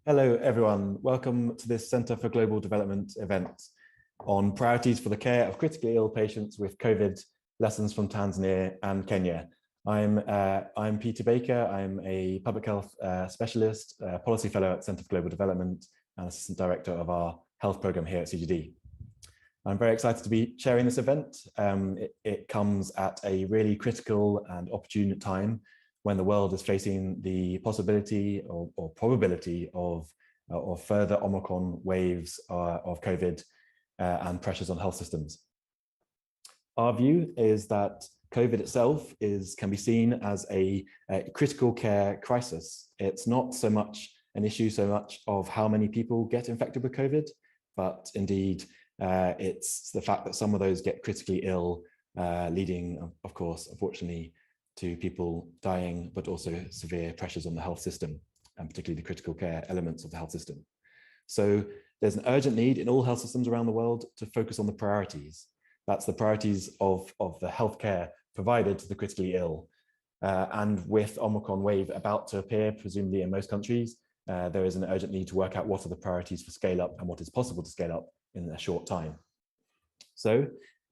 Hello, everyone. Welcome to this Centre for Global Development event on priorities for the care of critically ill patients with COVID, lessons from Tanzania and Kenya. I'm Peter Baker. I'm a public health specialist, policy fellow at Centre for Global Development and assistant director of our health program here at CGD. I'm very excited to be sharing this event. It comes at a really critical and opportune time when the world is facing the possibility or probability of further Omicron waves of COVID and pressures on health systems. Our view is that COVID itself can be seen as a critical care crisis. It's not so much an issue of how many people get infected with COVID, but indeed it's the fact that some of those get critically ill, leading, of course, unfortunately, to people dying, but also severe pressures on the health system, and particularly the critical care elements of the health system. So there's an urgent need in all health systems around the world to focus on the priorities. That's the priorities of the healthcare provided to the critically ill. And with Omicron wave about to appear, presumably in most countries, there is an urgent need to work out what are the priorities for scale up and what is possible to scale up in a short time. So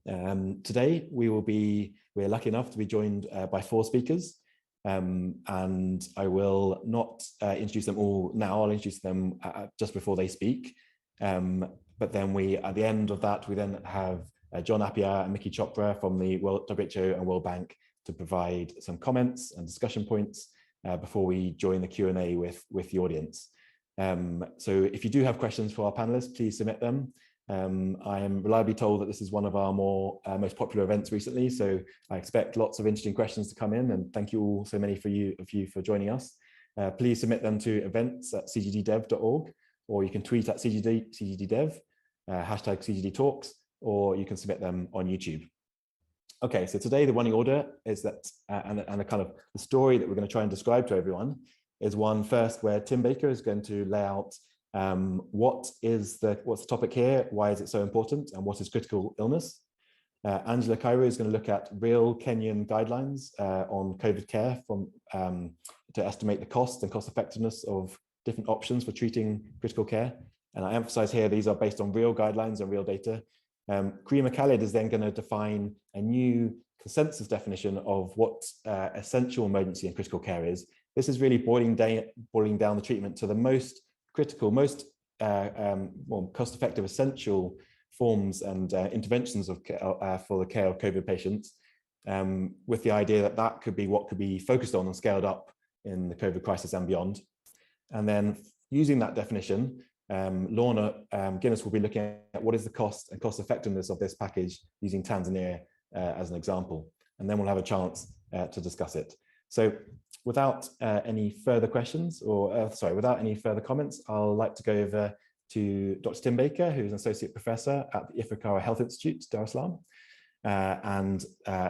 today we're lucky enough to be joined by 4 speakers, and I will not introduce them all now. I'll introduce them just before they speak. But then at the end of that, we then have John Appiah and Miki Chopra from the WHO and World Bank to provide some comments and discussion points before we join the Q&A with the audience. So if you do have questions for our panelists, please submit them. I am reliably told that this is one of our most popular events recently, so I expect lots of interesting questions to come in, and thank you all so many of you for joining us. Please submit them to events@cgddev.org, or you can tweet at CGDdev, hashtag CGDtalks, or you can submit them on YouTube. Okay, so today the running order is that, and a kind of the story that we're going to try and describe to everyone is one first where Tim Baker is going to lay out what's the topic here, why is it so important, and what is critical illness. Angela Cairo is going to look at real Kenyan guidelines on COVID care to estimate the cost and cost effectiveness of different options for treating critical care. And I emphasize here, these are based on real guidelines and real data. Karima Khalid is then going to define a new consensus definition of what essential emergency and critical care is. This is really boiling down the treatment to the most critical, most cost-effective, essential forms and interventions for the care of COVID patients, with the idea that could be what could be focused on and scaled up in the COVID crisis and beyond. And then using that definition, Lorna Guinness will be looking at what is the cost and cost effectiveness of this package using Tanzania as an example. And then we'll have a chance to discuss it. So without any further questions, without any further comments, I'll like to go over to Dr. Tim Baker, who's an associate professor at the Ifakara Health Institute, Dar es Salaam, and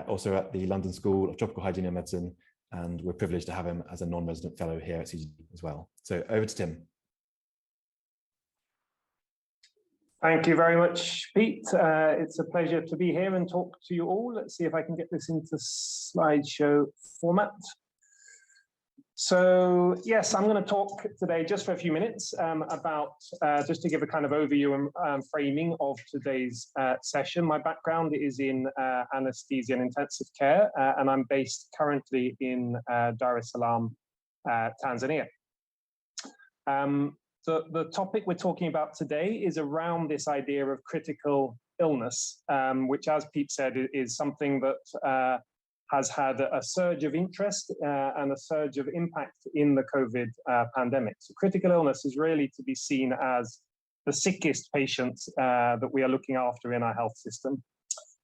also at the London School of Tropical Hygiene and Medicine. And we're privileged to have him as a non-resident fellow here at CGD as well. So over to Tim. Thank you very much, Pete. It's a pleasure to be here and talk to you all. Let's see if I can get this into slideshow format. So yes, I'm going to talk today just for a few minutes about, just to give a kind of overview and framing of today's session. My background is in anesthesia and intensive care, and I'm based currently in Dar es Salaam, Tanzania. The topic we're talking about today is around this idea of critical illness, which, as Pete said, is something that has had a surge of interest and a surge of impact in the COVID pandemic. So critical illness is really to be seen as the sickest patients that we are looking after in our health system.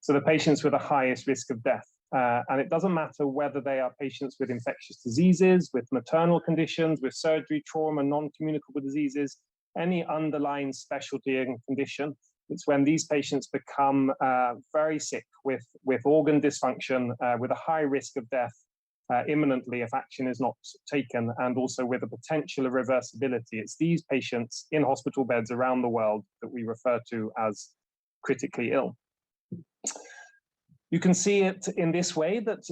So the patients with the highest risk of death. And it doesn't matter whether they are patients with infectious diseases, with maternal conditions, with surgery, trauma, non-communicable diseases, any underlying specialty and condition. It's when these patients become very sick with organ dysfunction, with a high risk of death imminently if action is not taken, and also with a potential of reversibility. It's these patients in hospital beds around the world that we refer to as critically ill. You can see it in this way that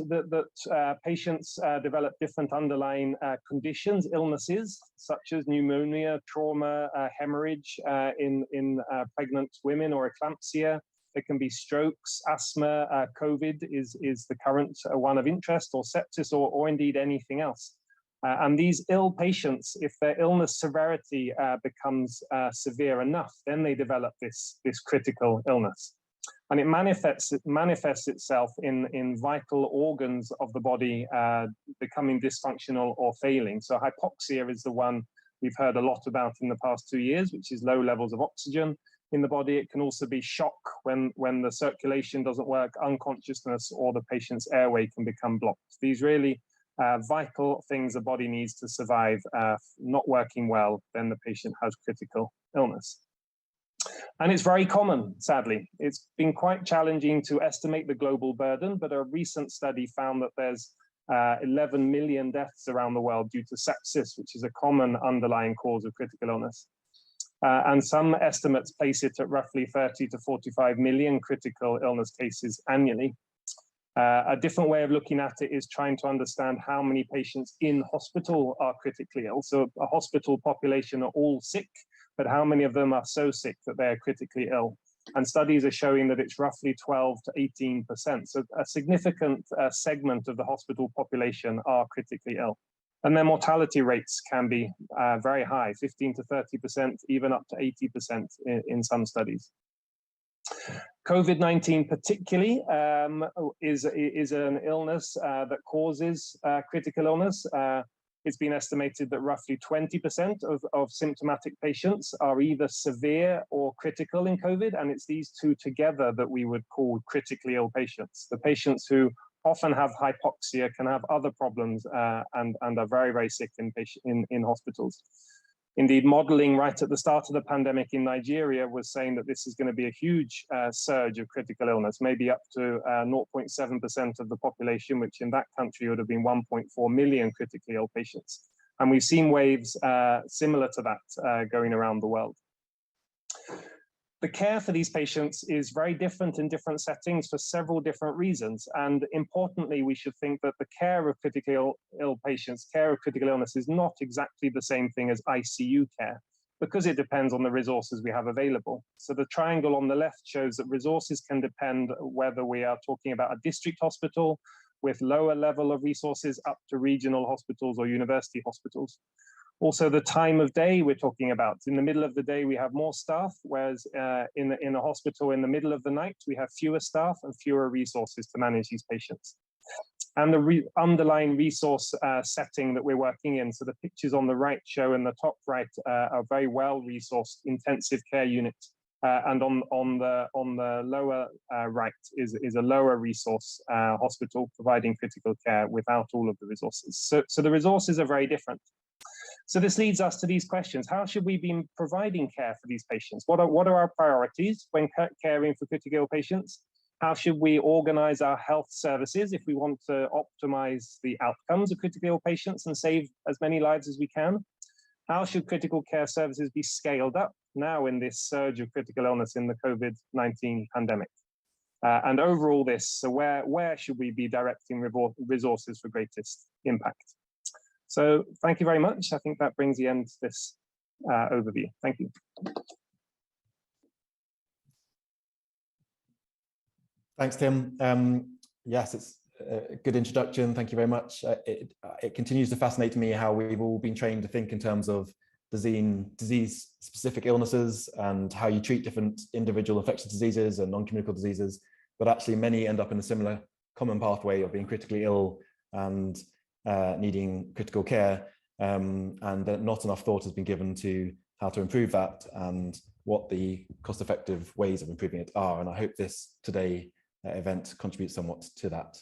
patients develop different underlying conditions, illnesses, such as pneumonia, trauma, hemorrhage in pregnant women, or eclampsia. There can be strokes, asthma, COVID is the current one of interest, or sepsis, or indeed anything else. And these ill patients, if their illness severity becomes severe enough, then they develop this critical illness. And it manifests itself in vital organs of the body becoming dysfunctional or failing. So hypoxia is the one we've heard a lot about in the past 2 years, which is low levels of oxygen in the body. It can also be shock when the circulation doesn't work, unconsciousness, or the patient's airway can become blocked. These really vital things the body needs to survive not working well, then the patient has critical illness. And it's very common, sadly. It's been quite challenging to estimate the global burden, but a recent study found that there's 11 million deaths around the world due to sepsis, which is a common underlying cause of critical illness. And some estimates place it at roughly 30 to 45 million critical illness cases annually. A different way of looking at it is trying to understand how many patients in hospital are critically ill. So a hospital population are all sick, but how many of them are so sick that they're critically ill? And studies are showing that it's roughly 12 to 18%. So a significant segment of the hospital population are critically ill. And their mortality rates can be very high, 15 to 30%, even up to 80% in some studies. COVID-19 particularly is an illness that causes critical illness. It's been estimated that roughly 20% of symptomatic patients are either severe or critical in COVID, and it's these two together that we would call critically ill patients. The patients who often have hypoxia can have other problems and are very, very sick in hospitals. Indeed, modeling right at the start of the pandemic in Nigeria was saying that this is going to be a huge surge of critical illness, maybe up to 0.7% of the population, which in that country would have been 1.4 million critically ill patients. And we've seen waves similar to that going around the world. The care for these patients is very different in different settings for several different reasons. And importantly, we should think that the care of critically ill patients, care of critical illness, is not exactly the same thing as ICU care, because it depends on the resources we have available. So the triangle on the left shows that resources can depend whether we are talking about a district hospital with lower level of resources up to regional hospitals or university hospitals. Also, the time of day we're talking about. In the middle of the day, we have more staff, whereas in a hospital in the middle of the night, we have fewer staff and fewer resources to manage these patients. And the underlying resource setting that we're working in. So the pictures on the right show in the top right a very well-resourced intensive care unit. And on the lower right is a lower resource hospital providing critical care without all of the resources. So the resources are very different. So this leads us to these questions. How should we be providing care for these patients? What are our priorities when caring for critically ill patients? How should we organize our health services if we want to optimize the outcomes of critically ill patients and save as many lives as we can? How should critical care services be scaled up now in this surge of critical illness in the COVID-19 pandemic? And overall this, so where should we be directing resources for greatest impact? So thank you very much. I think that brings the end to this overview. Thank you. Thanks, Tim. Yes, it's a good introduction. Thank you very much. It continues to fascinate me how we've all been trained to think in terms of disease-specific illnesses and how you treat different individual infectious diseases and non-communicable diseases, but actually many end up in a similar common pathway of being critically ill and needing critical care, and that not enough thought has been given to how to improve that and what the cost-effective ways of improving it are. And I hope this today event contributes somewhat to that.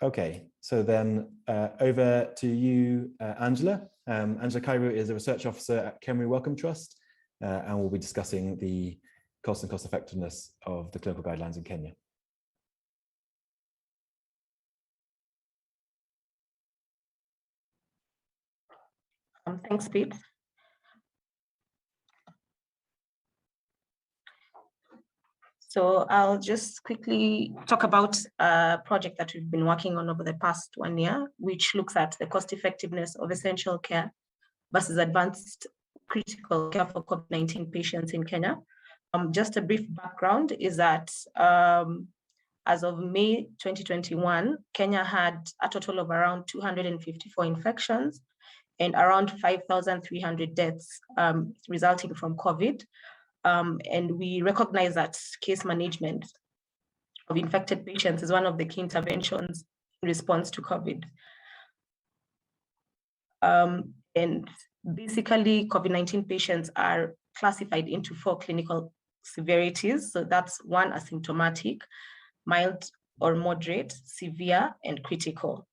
Okay, so then over to you, Angela. Angela Cairo is a research officer at KEMRI-Wellcome Trust, and we'll be discussing the cost and cost-effectiveness of the clinical guidelines in Kenya. Thanks, Pete. So I'll just quickly talk about a project that we've been working on over the past 1 year, which looks at the cost effectiveness of essential care versus advanced critical care for COVID-19 patients in Kenya. Just a brief background is that as of May 2021, Kenya had a total of around 254 infections and around 5,300 deaths resulting from COVID. And we recognize that case management of infected patients is one of the key interventions in response to COVID. And basically, COVID-19 patients are classified into 4 clinical severities. So that's 1, asymptomatic, mild or moderate, severe, and critical.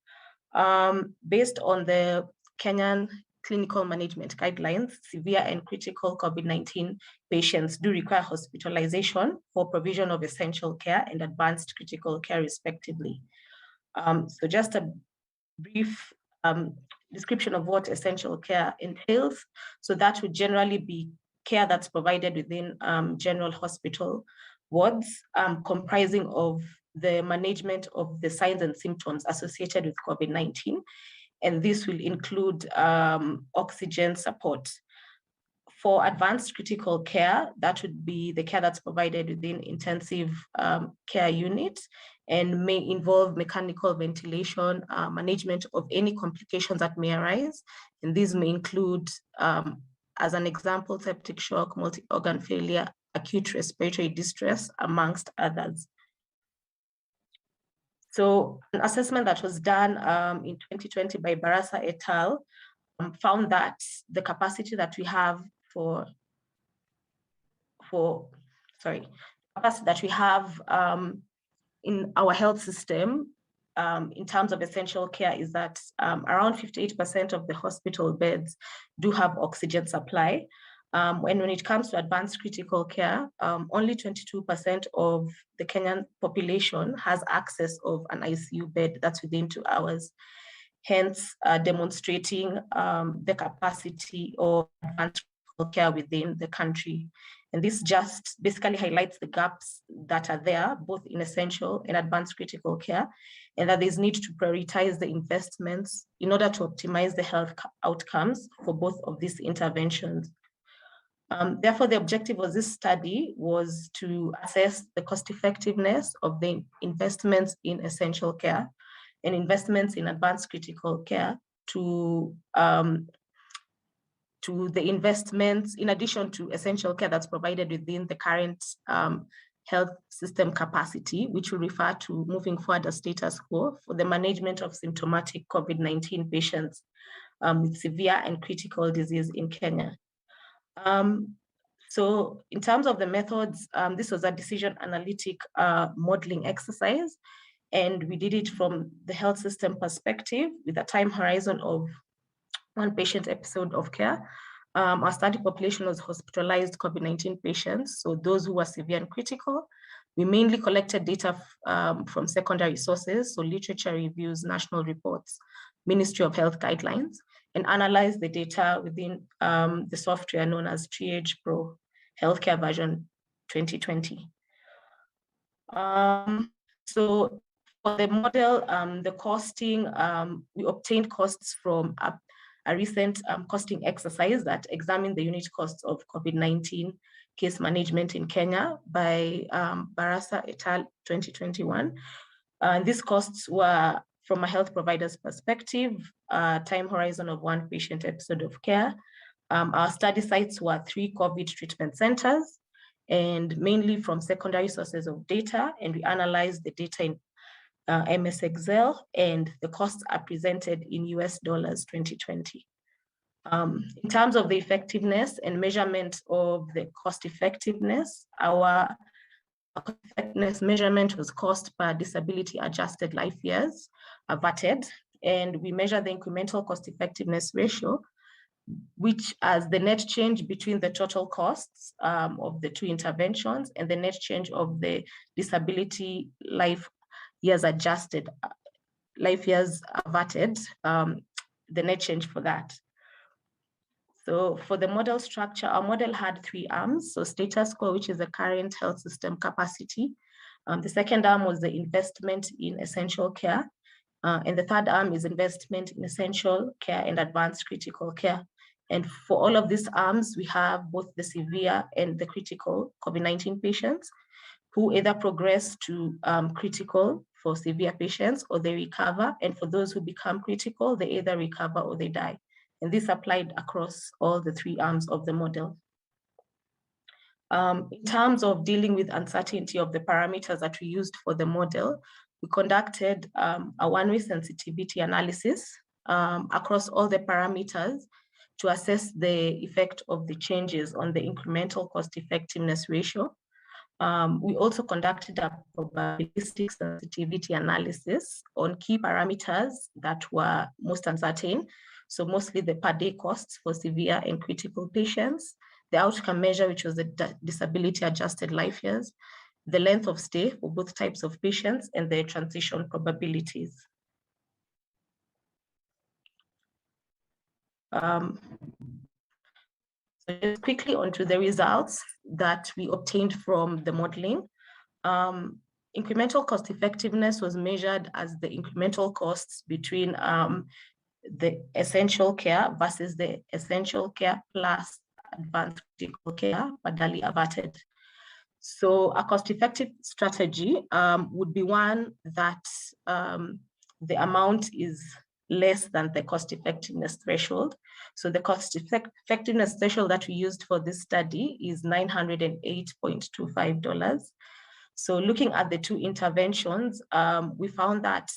Based on the Kenyan clinical management guidelines, severe and critical COVID-19 patients do require hospitalization for provision of essential care and advanced critical care, respectively. So just a brief description of what essential care entails. So that would generally be care that's provided within general hospital wards, comprising of the management of the signs and symptoms associated with COVID-19. And this will include oxygen support. For advanced critical care, that would be the care that's provided within intensive care units and may involve mechanical ventilation, management of any complications that may arise. And these may include, as an example, septic shock, multi-organ failure, acute respiratory distress, amongst others. So an assessment that was done in 2020 by Barasa et al. Found that the capacity that we have in our health system in terms of essential care is that around 58% of the hospital beds do have oxygen supply. When it comes to advanced critical care, only 22% of the Kenyan population has access of an ICU bed that's within 2 hours, hence demonstrating the capacity of advanced critical care within the country. And this just basically highlights the gaps that are there, both in essential and advanced critical care, and that there's need to prioritize the investments in order to optimize the health outcomes for both of these interventions. Therefore, the objective of this study was to assess the cost effectiveness of the investments in essential care and investments in advanced critical care to the investments, in addition to essential care that's provided within the current health system capacity, which we refer to moving forward as status quo for the management of symptomatic COVID-19 patients with severe and critical disease in Kenya. So in terms of the methods, this was a decision analytic modeling exercise, and we did it from the health system perspective with a time horizon of 1 patient episode of care. Our study population was hospitalized COVID-19 patients, so those who were severe and critical. We mainly collected data from secondary sources, so literature reviews, national reports, Ministry of Health guidelines, and analyzed the data within the software known as Triage Pro Healthcare version 2020. So for the model, the costing, we obtained costs from a recent costing exercise that examined the unit costs of COVID-19 case management in Kenya by Barasa et al. 2021. These costs were, from a health provider's perspective, time horizon of 1 patient episode of care. Our study sites were 3 COVID treatment centers, and mainly from secondary sources of data, and we analyzed the data in MS Excel, and the costs are presented in US dollars 2020. In terms of the effectiveness and measurement of the cost effectiveness, our cost effectiveness measurement was cost per disability adjusted life years, averted, and we measure the incremental cost effectiveness ratio, which as the net change between the total costs of the 2 interventions and the net change of the disability life years adjusted, life years averted, the net change for that. So for the model structure, our model had 3 arms. So status quo, which is the current health system capacity. The second arm was the investment in essential care. And the third arm is investment in essential care and advanced critical care. And for all of these arms, we have both the severe and the critical COVID-19 patients who either progress to critical for severe patients or they recover. And for those who become critical, they either recover or they die. And this applied across all the 3 arms of the model. In terms of dealing with uncertainty of the parameters that we used for the model, we conducted a one-way sensitivity analysis across all the parameters to assess the effect of the changes on the incremental cost effectiveness ratio. We also conducted a probabilistic sensitivity analysis on key parameters that were most uncertain. So mostly the per day costs for severe and critical patients, the outcome measure, which was the disability adjusted life years, the length of stay for both types of patients, and the transition probabilities. So just quickly onto the results that we obtained from the modeling. Incremental cost effectiveness was measured as the incremental costs between the essential care versus the essential care plus advanced critical care, badly averted. So a cost-effective strategy would be one that the amount is less than the cost-effectiveness threshold. So the cost-effectiveness threshold that we used for this study is $908.25. So looking at the 2 interventions, we found that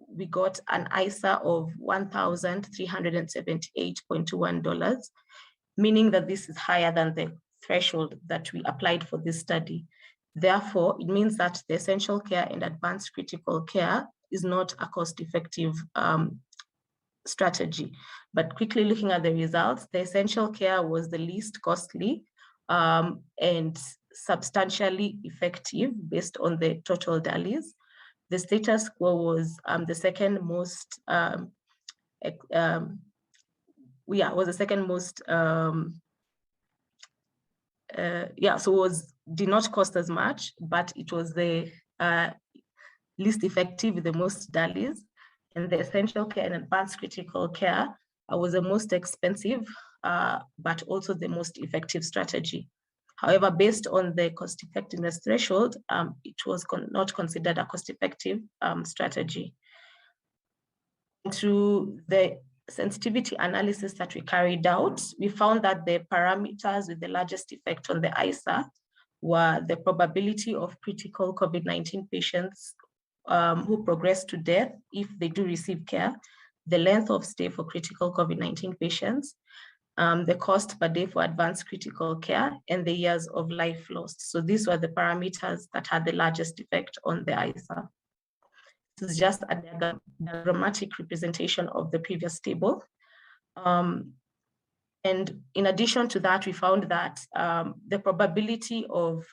we got an ISA of $1,378.21, meaning that this is higher than the threshold that we applied for this study. Therefore, it means that the essential care and advanced critical care is not a cost-effective strategy. But quickly looking at the results, the essential care was the least costly and substantially effective based on the total DALYs. The status quo was the second most, did not cost as much, but it was the least effective with the most DALYs. And the essential care and advanced critical care was the most expensive, but also the most effective strategy. However, based on the cost effectiveness threshold, it was not considered a cost-effective strategy. Through the sensitivity analysis that we carried out, we found that the parameters with the largest effect on the ISA were the probability of critical COVID-19 patients who progress to death if they do receive care, the length of stay for critical COVID-19 patients, the cost per day for advanced critical care, and the years of life lost. So these were the parameters that had the largest effect on the ISA. This is just a diagrammatic representation of the previous table. And in addition to that, we found that the probability of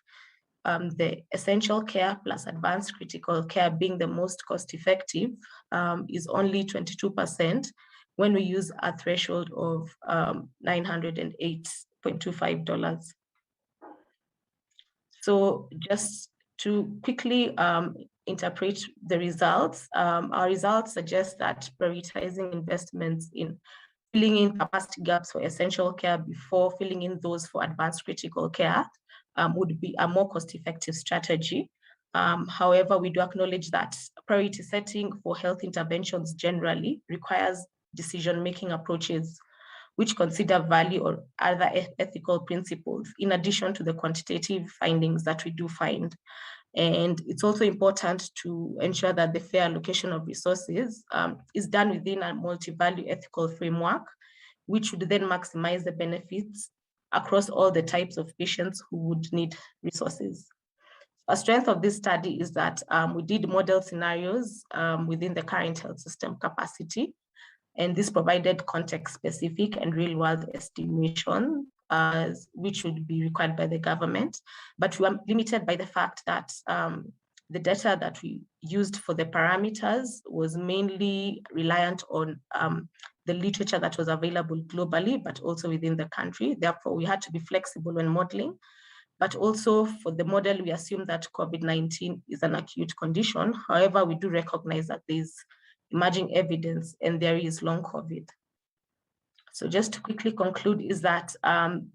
the essential care plus advanced critical care being the most cost-effective is only 22% when we use a threshold of $908.25. So just to quickly interpret the results, our results suggest that prioritizing investments in filling in capacity gaps for essential care before filling in those for advanced critical care would be a more cost-effective strategy. However, we do acknowledge that priority setting for health interventions generally requires decision-making approaches which consider value or other ethical principles, in addition to the quantitative findings that we do find. And it's also important to ensure that the fair allocation of resources is done within a multi-value ethical framework, which would then maximize the benefits across all the types of patients who would need resources. A strength of this study is that we did model scenarios within the current health system capacity, and this provided context-specific and real-world estimation, which would be required by the government. But we are limited by the fact that the data that we used for the parameters was mainly reliant on the literature that was available globally, but also within the country. Therefore, we had to be flexible when modeling. But also for the model, we assume that COVID-19 is an acute condition. However, we do recognize that there's emerging evidence and there is long COVID. So just to quickly conclude is that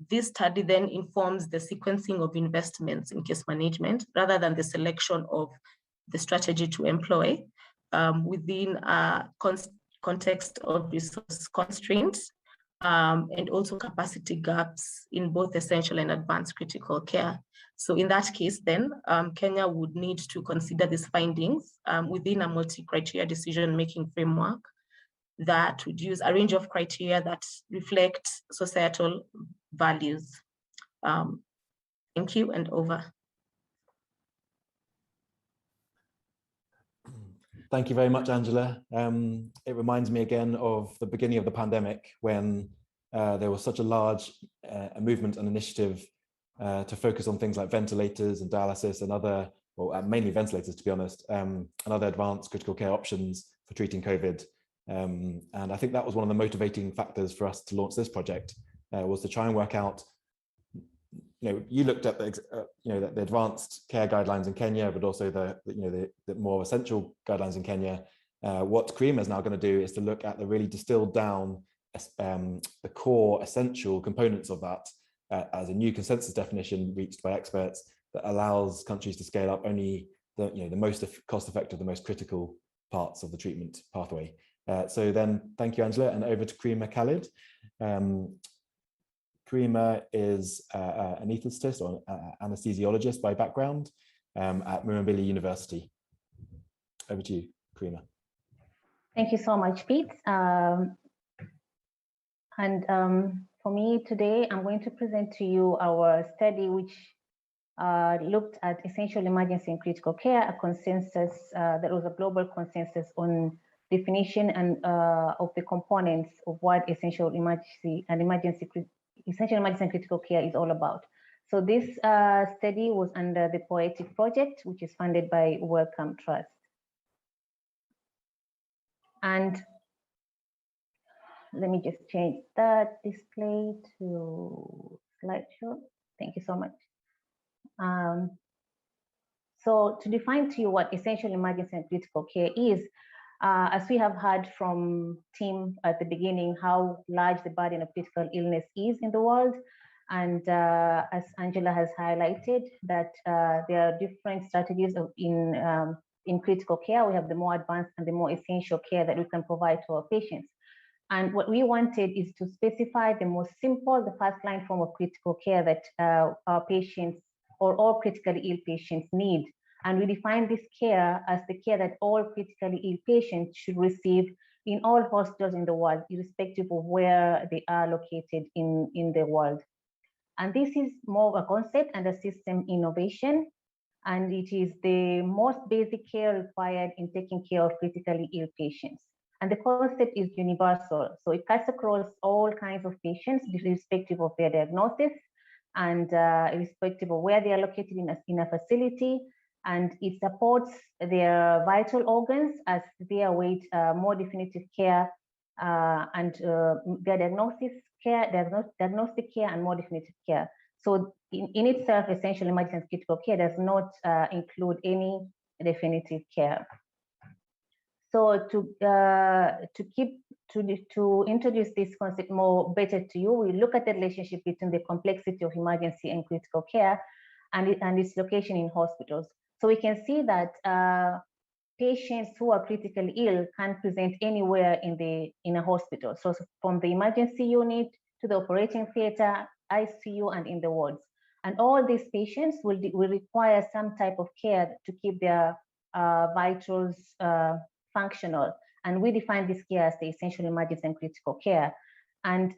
this study then informs the sequencing of investments in case management rather than the selection of the strategy to employ within a context of resource constraints and also capacity gaps in both essential and advanced critical care. So in that case, then Kenya would need to consider these findings within a multi-criteria decision-making framework that would use a range of criteria that reflect societal values. Thank you, and over. Thank you very much, Angela. It reminds me again of the beginning of the pandemic when there was such a large movement and initiative to focus on things like ventilators and dialysis and other, well, mainly ventilators, to be honest, and other advanced critical care options for treating COVID. And I think that was one of the motivating factors for us to launch this project, was to try and work out, you looked at the advanced care guidelines in Kenya, but also the more essential guidelines in Kenya. What KEMRI is now going to do is to look at the really distilled down the core essential components of that as a new consensus definition reached by experts that allows countries to scale up only the most cost-effective, the most critical parts of the treatment pathway. So then, thank you, Angela, and over to Karima Khalid. Karima is an anaesthetist or anesthesiologist by background at Muhimbili University. Over to you, Karima. Thank you so much, Pete. For me today, I'm going to present to you our study, which looked at essential emergency and critical care, a consensus, there was a global consensus on definition and of the components of what essential emergency and critical care is all about. So this study was under the POETIC project, which is funded by Wellcome Trust. And let me just change that display to slideshow. Thank you so much. So to define to you what essential emergency and critical care is, as we have heard from Tim at the beginning, how large the burden of critical illness is in the world. And as Angela has highlighted, that there are different strategies in critical care. We have the more advanced and the more essential care that we can provide to our patients. And what we wanted is to specify the most simple, the first line form of critical care that our patients or all critically ill patients need. And we define this care as the care that all critically ill patients should receive in all hospitals in the world, irrespective of where they are located in the world. And this is more of a concept and a system innovation. And it is the most basic care required in taking care of critically ill patients. And the concept is universal. So it cuts across all kinds of patients, irrespective of their diagnosis and irrespective of where they are located in a facility. And it supports their vital organs as they await more definitive care and their diagnostic care and more definitive care. So in itself, essential emergency and critical care does not include any definitive care. So to introduce this concept more better to you, we look at the relationship between the complexity of emergency and critical care and its location in hospitals. So we can see that patients who are critically ill can present anywhere in a hospital. So from the emergency unit to the operating theater, ICU, and in the wards. And all these patients will require some type of care to keep their vitals functional. And we define this care as the essential emergency and critical care. And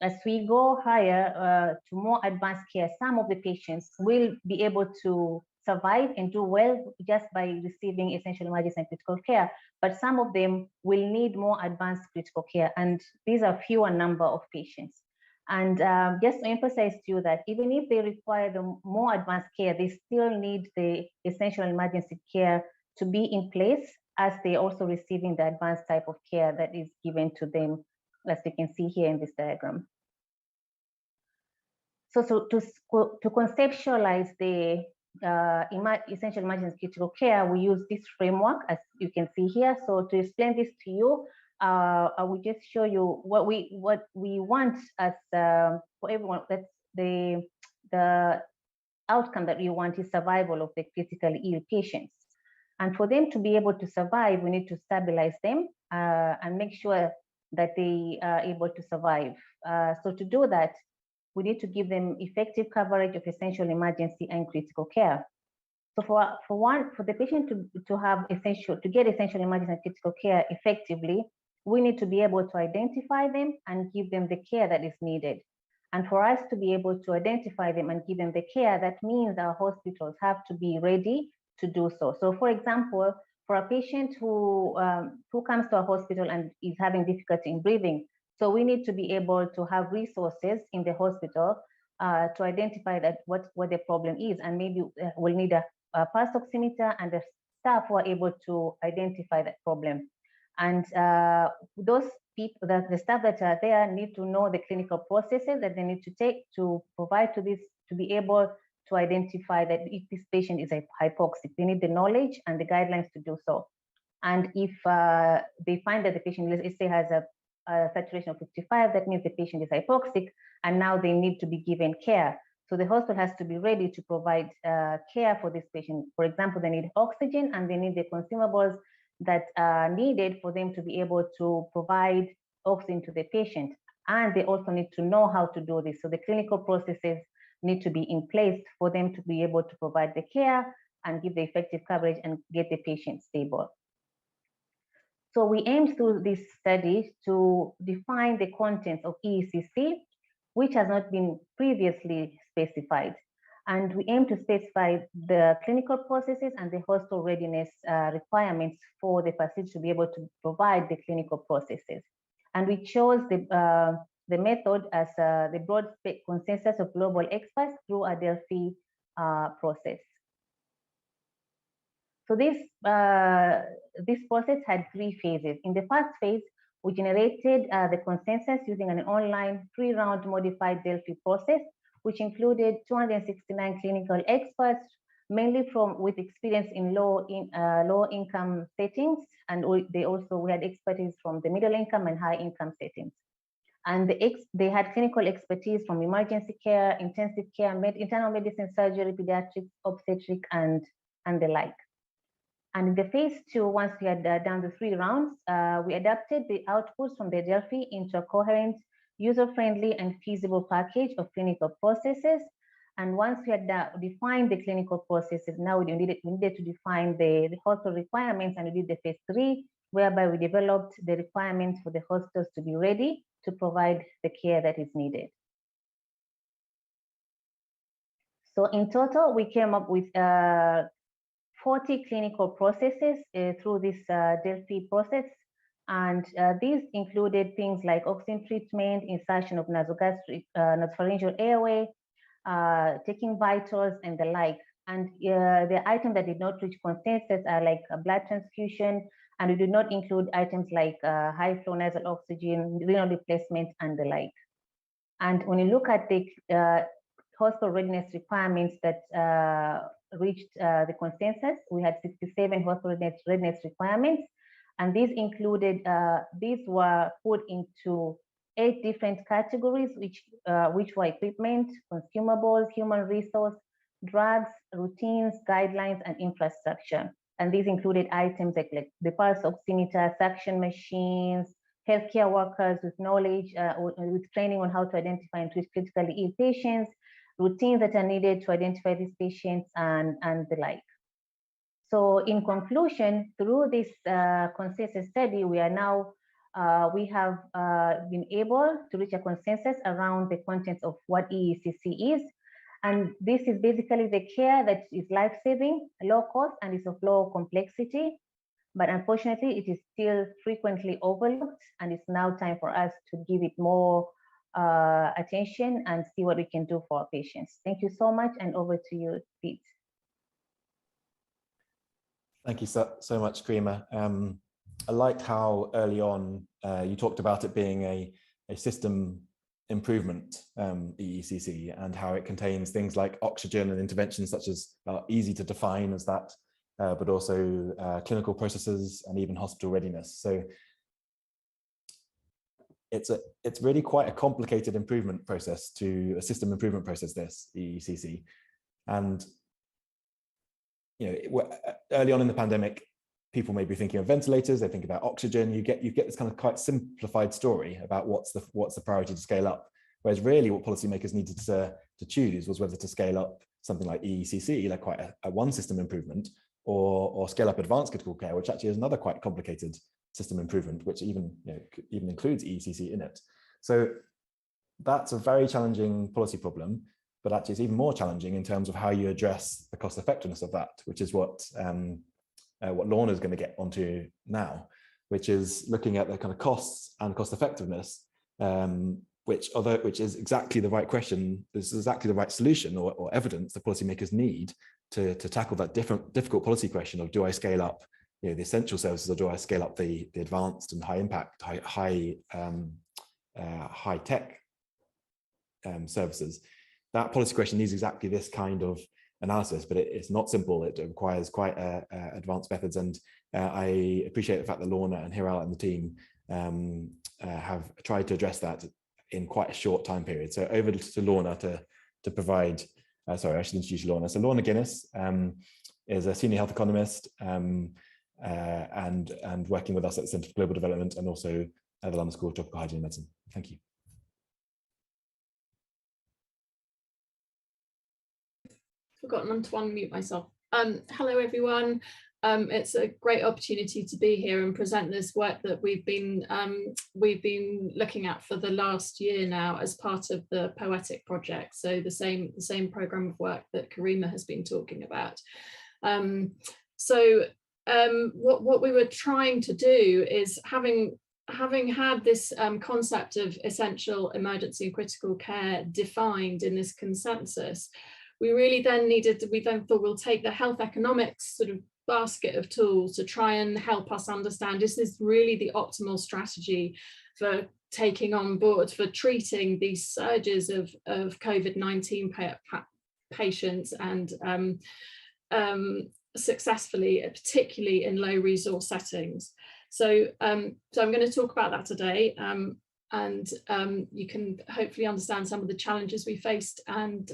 as we go higher to more advanced care, some of the patients will be able to survive and do well just by receiving essential emergency and critical care, but some of them will need more advanced critical care, and these are fewer number of patients. And just to emphasize to you that even if they require the more advanced care, they still need the essential emergency care to be in place as they also receiving the advanced type of care that is given to them, as you can see here in this diagram. So to conceptualize the essential emergency critical care, we use this framework, as you can see here. So to explain this to you, I will just show you what we want as for everyone. That's the outcome that we want is survival of the critically ill patients. And for them to be able to survive, we need to stabilize them and make sure that they are able to survive. So to do that, we need to give them effective coverage of essential emergency and critical care. So for the patient to get essential emergency and critical care effectively, we need to be able to identify them and give them the care that is needed. And for us to be able to identify them and give them the care, that means our hospitals have to be ready to do so. So for example, for a patient who comes to a hospital and is having difficulty in breathing, so we need to be able to have resources in the hospital to identify that what the problem is, and maybe we'll need a pulse oximeter and the staff who are able to identify that problem. And those people, the staff that are there, need to know the clinical processes that they need to take to provide to this, to be able to identify that if this patient is hypoxic, they need the knowledge and the guidelines to do so. And if they find that the patient, let's say, has a saturation of 55, that means the patient is hypoxic, and now they need to be given care. So the hospital has to be ready to provide care for this patient. For example, they need oxygen and they need the consumables that are needed for them to be able to provide oxygen to the patient. And they also need to know how to do this. So the clinical processes need to be in place for them to be able to provide the care and give the effective coverage and get the patient stable. So we aimed through this study to define the contents of EECC, which has not been previously specified. And we aim to specify the clinical processes and the hospital readiness requirements for the facility to be able to provide the clinical processes. And we chose the method as the broad consensus of global experts through a Delphi process. So this process had 3 phases. In the first phase, we generated the consensus using an online 3-round modified Delphi process, which included 269 clinical experts, mainly with experience in low income settings, and we had expertise from the middle income and high income settings. And they had clinical expertise from emergency care, intensive care, internal medicine, surgery, pediatrics, obstetric, and the like. And in the phase 2, once we had done the 3 rounds, we adapted the outputs from the Delphi into a coherent, user-friendly, and feasible package of clinical processes. And once we had defined the clinical processes, now we needed to define the hospital requirements, and we did the phase 3, whereby we developed the requirements for the hospitals to be ready to provide the care that is needed. So in total, we came up with 40 clinical processes through this Delphi process. And these included things like oxygen treatment, insertion of nasopharyngeal airway, taking vitals, and the like. And the items that did not reach consensus are like a blood transfusion, and we did not include items like high flow nasal oxygen, renal replacement, and the like. And when you look at the hospital readiness requirements that reached the consensus, we had 67 hospital readiness requirements, and these were put into 8 different categories, which were equipment, consumables, human resource, drugs, routines, guidelines, and infrastructure. And these included items like the pulse oximeter, suction machines, healthcare workers with knowledge, with training on how to identify and treat critically ill patients, routines that are needed to identify these patients, and the like. So in conclusion, through this consensus study, we have been able to reach a consensus around the contents of what EECC is. And this is basically the care that is life-saving, low cost, and is of low complexity. But unfortunately, it is still frequently overlooked, and it's now time for us to give it more attention and see what we can do for our patients. Thank you so much, and over to you, Pete. Thank you so much, Karima. I liked how early on you talked about it being a system improvement, EECC, and how it contains things like oxygen and interventions such as easy to define as that, but also clinical processes and even hospital readiness. So it's really quite a complicated improvement process, to a system improvement process, this EECC. And early on in the pandemic, people may be thinking of ventilators, they think about oxygen. You get this kind of quite simplified story about what's the priority to scale up. Whereas really what policymakers needed to choose was whether to scale up something like EECC, like quite a one system improvement, or scale up advanced critical care, which actually is another quite complicated system improvement, which even includes EECC in it. So that's a very challenging policy problem, but actually it's even more challenging in terms of how you address the cost effectiveness of that, which is what Lorna is going to get onto now, which is looking at the kind of costs and cost effectiveness, which is exactly the right question. This is exactly the right solution or evidence the policymakers need to tackle that difficult policy question of, do I scale up the essential services, or do I scale up the advanced and high impact, high tech services? That policy question needs exactly this kind of analysis, but it's not simple. It requires quite advanced methods, and I appreciate the fact that Lorna and Hiral and the team have tried to address that in quite a short time period. So over to Lorna to provide, sorry, I should introduce Lorna. So Lorna Guinness is a senior health economist and working with us at the Centre for Global Development, and also at the London School of Tropical Hygiene and Medicine. Thank you. Forgotten to unmute myself. Hello everyone. It's a great opportunity to be here and present this work that we've been looking at for the last year now as part of the POETIC project. So the same program of work that Karima has been talking about. What we were trying to do is, having had this concept of essential, emergency and critical care defined in this consensus, we then thought we'll take the health economics sort of basket of tools to try and help us understand, is this really the optimal strategy for taking on board, for treating these surges of COVID-19 patients and successfully, particularly in low resource settings. So I'm going to talk about that today. And you can hopefully understand some of the challenges we faced and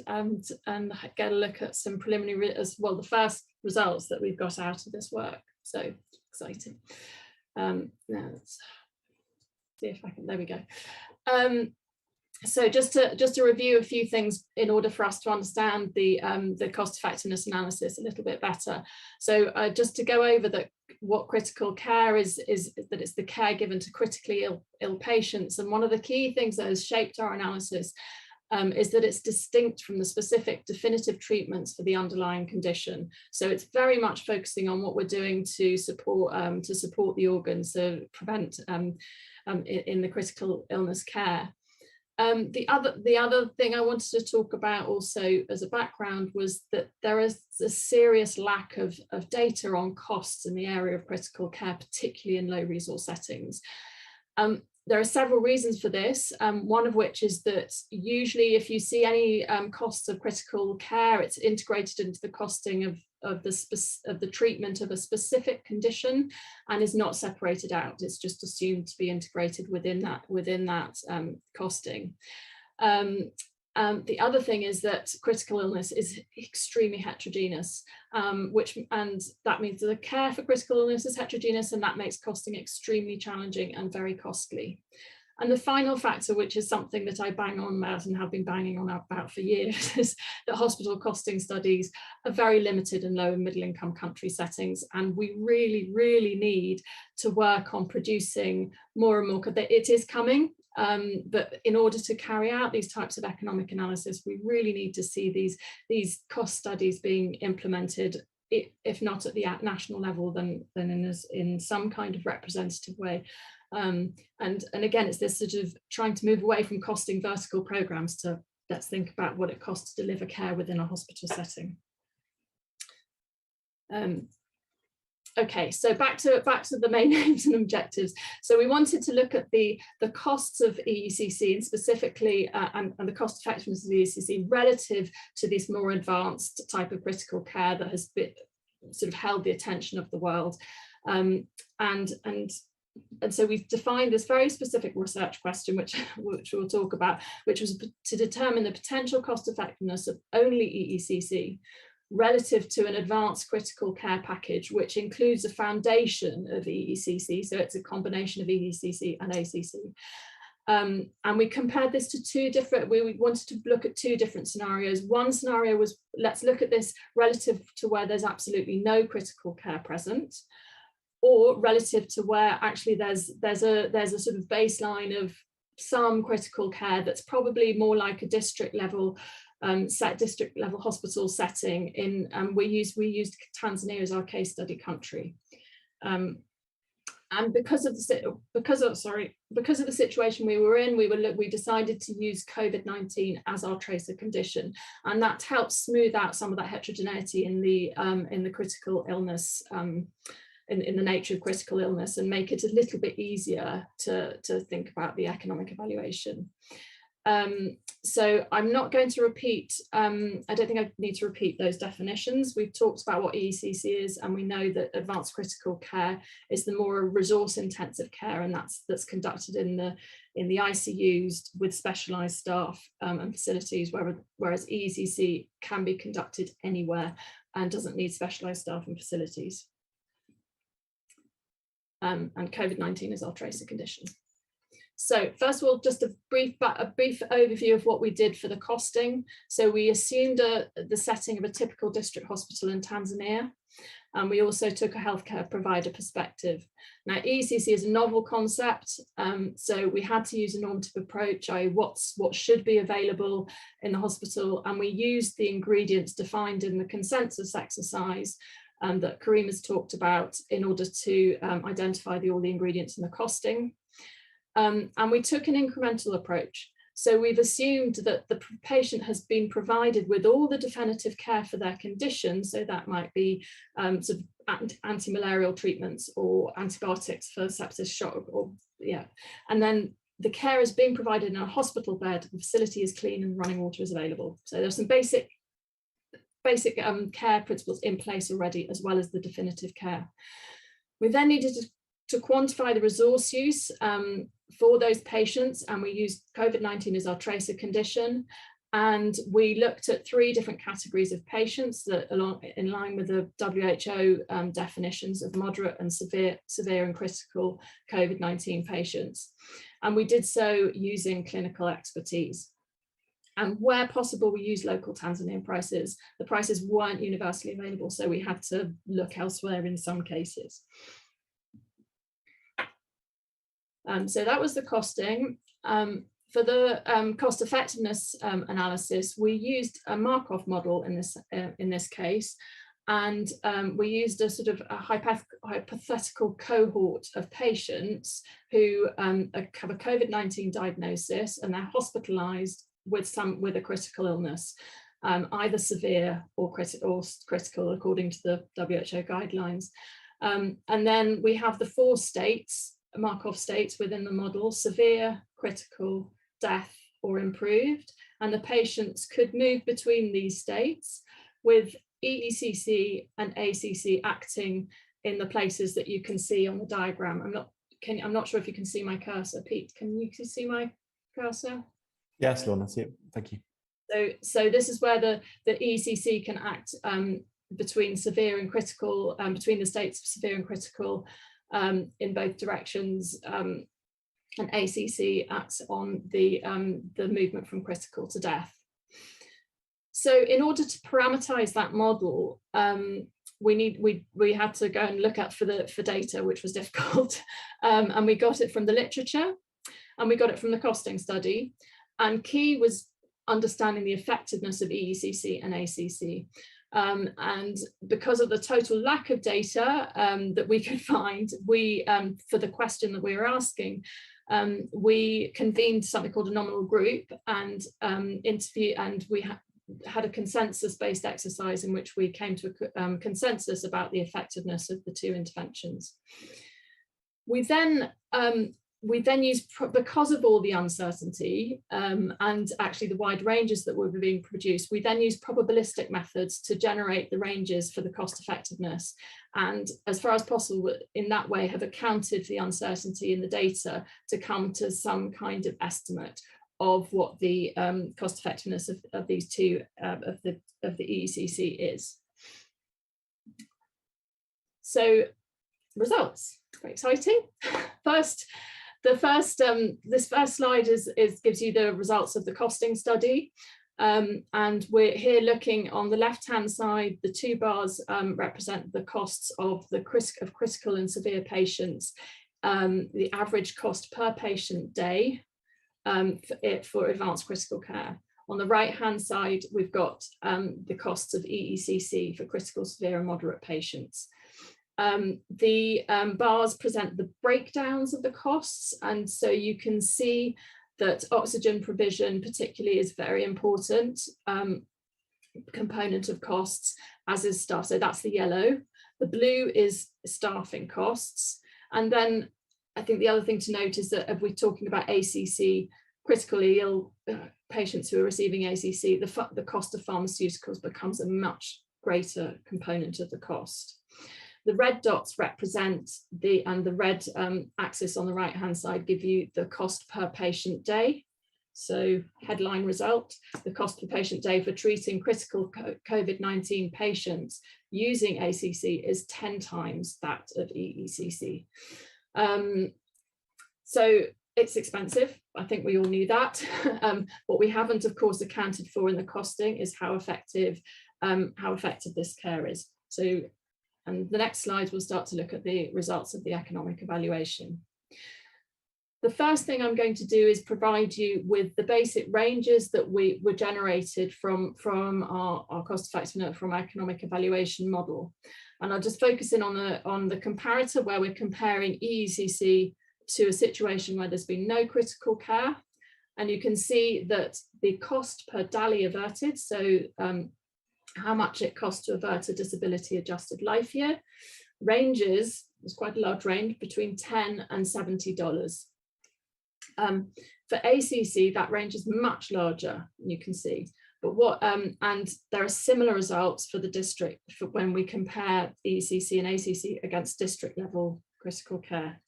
get a look at some preliminary, as well, the first results that we've got out of this work. So exciting. Now let's see if I can, there we go. So just to review a few things in order for us to understand the cost effectiveness analysis a little bit better. So just to go over what critical care is that it's the care given to critically ill patients. And one of the key things that has shaped our analysis is that it's distinct from the specific definitive treatments for the underlying condition. So it's very much focusing on what we're doing to support the organs, to prevent in the critical illness care. The other thing I wanted to talk about also as a background was that there is a serious lack of data on costs in the area of critical care, particularly in low resource settings. There are several reasons for this, one of which is that usually if you see any costs of critical care, it's integrated into the costing of the treatment of a specific condition and is not separated out. It's just assumed to be integrated within that costing. The other thing is that critical illness is extremely heterogeneous, and that means that the care for critical illness is heterogeneous, and that makes costing extremely challenging and very costly. And the final factor, which is something that I bang on about and have been banging on about for years, is that hospital costing studies are very limited in low and middle income country settings. And we really, really need to work on producing more and more. It is coming, but in order to carry out these types of economic analysis, we really need to see these cost studies being implemented, if not at the national level, then in some kind of representative way And again, it's this sort of trying to move away from costing vertical programs to let's think about what it costs to deliver care within a hospital setting. Okay, so back to the main aims and objectives. So we wanted to look at the costs of EECC, and specifically and the cost effectiveness of EECC relative to this more advanced type of critical care that has been sort of held the attention of the world. And so we've defined this very specific research question, which we'll talk about, which was to determine the potential cost effectiveness of only EECC relative to an advanced critical care package, which includes a foundation of EECC. So it's a combination of EECC and ACC. And we compared this to two different, we wanted to look at two different scenarios. One scenario was, let's look at this relative to where there's absolutely no critical care present, or relative to where actually there's a sort of baseline of some critical care that's probably more like a district level hospital setting. In we used Tanzania as our case study country, and because of the situation we were in, we decided to use COVID-19 as our tracer condition, and that helps smooth out some of that heterogeneity in the critical illness. In the nature of critical illness, and make it a little bit easier to think about the economic evaluation. So I'm not going to repeat, I don't think I need to repeat those definitions. We've talked about what EECC is, and we know that advanced critical care is the more resource intensive care, and that's conducted in the ICUs with specialised staff and facilities, whereas EECC can be conducted anywhere and doesn't need specialised staff and facilities. And COVID-19 is our tracer condition. So first of all, just a brief overview of what we did for the costing. So we assumed the setting of a typical district hospital in Tanzania, and we also took a healthcare provider perspective. Now, EECC is a novel concept, so we had to use a normative approach, i.e. what should be available in the hospital, and we used the ingredients defined in the consensus exercise that Karim has talked about in order to identify all the ingredients and the costing. And we took an incremental approach. So we've assumed that the patient has been provided with all the definitive care for their condition. So that might be sort of anti-malarial treatments or antibiotics for sepsis shock, and then the care is being provided in a hospital bed, the facility is clean and running water is available. So there's some basic care principles in place already, as well as the definitive care. We then needed to quantify the resource use for those patients, and we used COVID-19 as our tracer condition. And we looked at 3 different categories of patients that in line with the WHO definitions of moderate and severe and critical COVID-19 patients. And we did so using clinical expertise. And where possible, we used local Tanzanian prices. The prices weren't universally available, so we had to look elsewhere in some cases. So that was the costing. For the cost effectiveness analysis, we used a Markov model in this case, and we used a sort of a hypothetical cohort of patients who have a COVID-19 diagnosis, and they're hospitalized with a critical illness, either severe or critical according to the WHO guidelines. And then we have the 4 states, Markov states within the model: severe, critical, death, or improved. And the patients could move between these states with EECC and ACC acting in the places that you can see on the diagram. I'm not sure if you can see my cursor. Pete, can you see my cursor? Yes, Lorna, see it. Thank you. So this is where the EECC can act between severe and critical, between the states of severe and critical in both directions, and ACC acts on the movement from critical to death. So in order to parameterize that model, we had to go and look at for data, which was difficult, and we got it from the literature, and we got it from the costing study. And key was understanding the effectiveness of EECC and ACC. And because of the total lack of data that we could find, we, for the question that we were asking, we convened something called a nominal group and we had a consensus-based exercise in which we came to a consensus about the effectiveness of the two interventions. We then used, because of all the uncertainty and actually the wide ranges that were being produced, we then used probabilistic methods to generate the ranges for the cost effectiveness. And as far as possible, in that way, have accounted for the uncertainty in the data to come to some kind of estimate of what the cost effectiveness of these two, of the EECC is. So results, very exciting. This first slide gives you the results of the costing study. And we're here looking on the left-hand side, the two bars represent the costs of critical and severe patients, the average cost per patient day for advanced critical care. On the right-hand side, we've got the costs of EECC for critical, severe and moderate patients. The bars present the breakdowns of the costs, and so you can see that oxygen provision particularly is very important component of costs, as is staff. So that's the yellow. The blue is staffing costs. And then I think the other thing to note is that if we're talking about ACC, critically ill patients who are receiving ACC, the cost of pharmaceuticals becomes a much greater component of the cost. The red dots represent and the red axis on the right hand side give you the cost per patient day. So headline result, the cost per patient day for treating critical COVID-19 patients using ACC is 10 times that of EECC. So it's expensive. I think we all knew that. What we haven't, of course, accounted for in the costing is how effective this care is. So, and the next slide, we'll start to look at the results of the economic evaluation. The first thing I'm going to do is provide you with the basic ranges that were generated from our cost effectiveness from our economic evaluation model. And I'll just focus in on the comparator where we're comparing EECC to a situation where there's been no critical care. And you can see that the cost per DALY averted, so how much it costs to avert a disability adjusted life year, ranges, there's quite a large range, between $10 and $70. For ACC, that range is much larger, you can see. But and there are similar results for the district for when we compare ECC and ACC against district level critical care.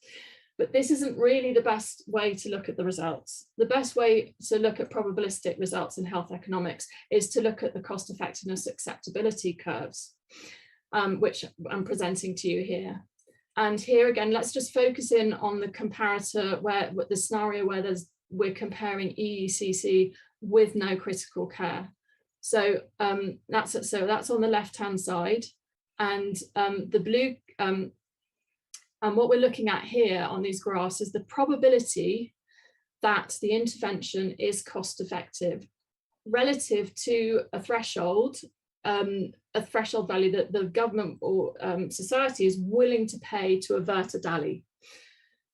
But this isn't really the best way to look at the results. The best way to look at probabilistic results in health economics is to look at the cost effectiveness acceptability curves, which I'm presenting to you here. And here again, let's just focus in on the comparator the scenario where we're comparing EECC with no critical care. So that's on the left-hand side, and the blue. And what we're looking at here on these graphs is the probability that the intervention is cost effective relative to a threshold value that the government or society is willing to pay to avert a DALY.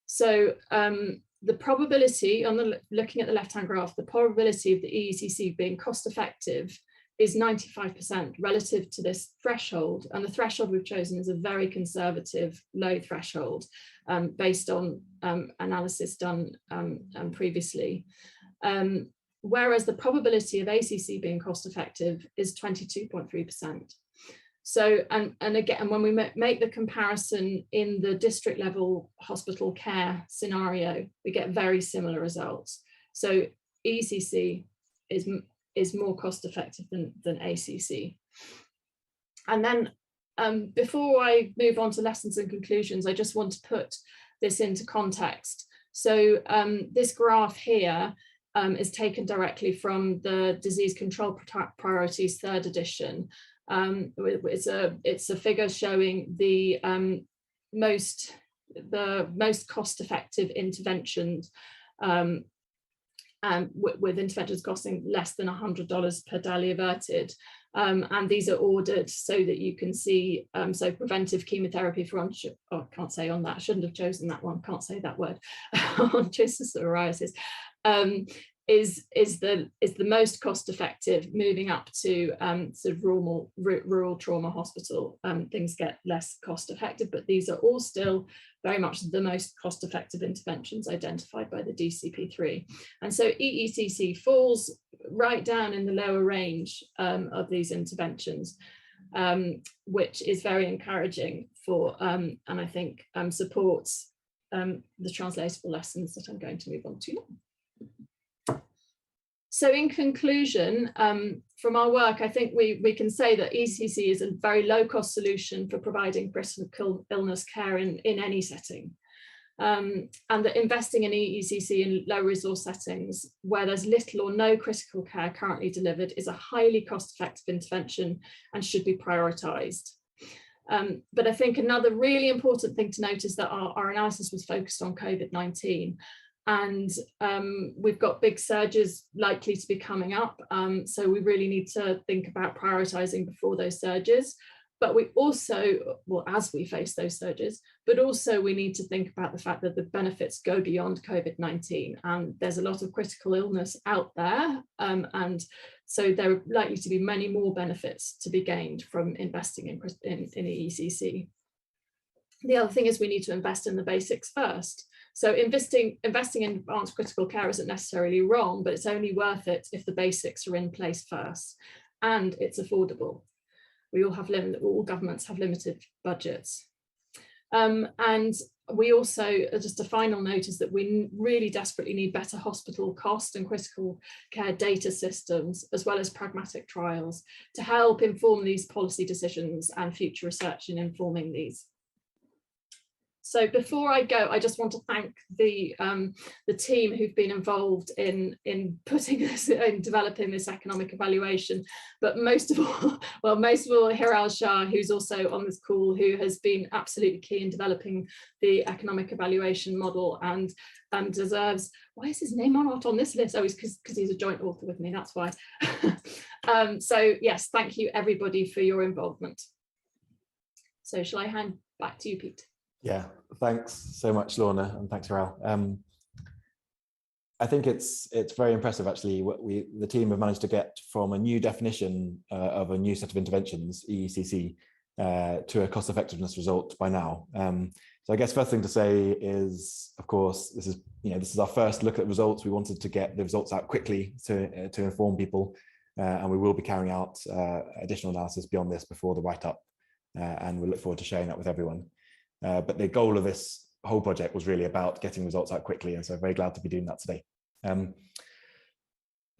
So the probability looking at the left-hand graph, the probability of the EECC being cost effective is 95% relative to this threshold. And the threshold we've chosen is a very conservative low threshold based on analysis done previously. Whereas the probability of ACC being cost effective is 22.3%. So, and again, when we make the comparison in the district level hospital care scenario, we get very similar results. So ECC is more cost effective than ACC. And then before I move on to lessons and conclusions, I just want to put this into context. So this graph here is taken directly from the Disease Control Priorities 3rd edition. It's a figure showing the most cost effective interventions with interventions costing less than $100 per daily averted. And these are ordered so that you can see, so preventive chemotherapy for I can't say on that, I shouldn't have chosen that one, can't say that word, on psoriasis, is the most cost effective. Moving up to sort of rural trauma hospital, things get less cost effective, but these are all still very much the most cost effective interventions identified by the DCP3. And so EECC falls right down in the lower range of these interventions, which is very encouraging for, and I think supports the translatable lessons that I'm going to move on to now. So in conclusion, from our work, I think we can say that ECC is a very low cost solution for providing critical illness care in any setting. And that investing in EECC in low resource settings where there's little or no critical care currently delivered is a highly cost effective intervention and should be prioritised. But I think another really important thing to note is that our analysis was focused on COVID-19. And we've got big surges likely to be coming up. So we really need to think about prioritising before those surges. But we also, well, as we face those surges, but also we need to think about the fact that the benefits go beyond COVID-19. And there's a lot of critical illness out there. And so there are likely to be many more benefits to be gained from investing in EECC. The other thing is we need to invest in the basics first. So investing in advanced critical care isn't necessarily wrong, but it's only worth it if the basics are in place first and it's affordable. All governments have limited budgets. And we also, just a final note is that we really desperately need better hospital cost and critical care data systems, as well as pragmatic trials to help inform these policy decisions and future research in informing these. So before I go, I just want to thank the team who've been involved in putting this, in developing this economic evaluation. But most of all, Hiral Shah, who's also on this call, who has been absolutely key in developing the economic evaluation model and deserves, why is his name not on this list? Oh, it's because he's a joint author with me, that's why. So yes, thank you everybody for your involvement. So shall I hand back to you, Pete? Yeah, thanks so much, Lorna, and thanks, Hiral. I think it's very impressive, actually, what the team have managed to get from a new definition of a new set of interventions, EECC, to a cost effectiveness result by now. So I guess first thing to say is, of course, this is our first look at results. We wanted to get the results out quickly to inform people, and we will be carrying out additional analysis beyond this before the write-up, and we look forward to sharing that with everyone. But the goal of this whole project was really about getting results out quickly, and so I'm very glad to be doing that today.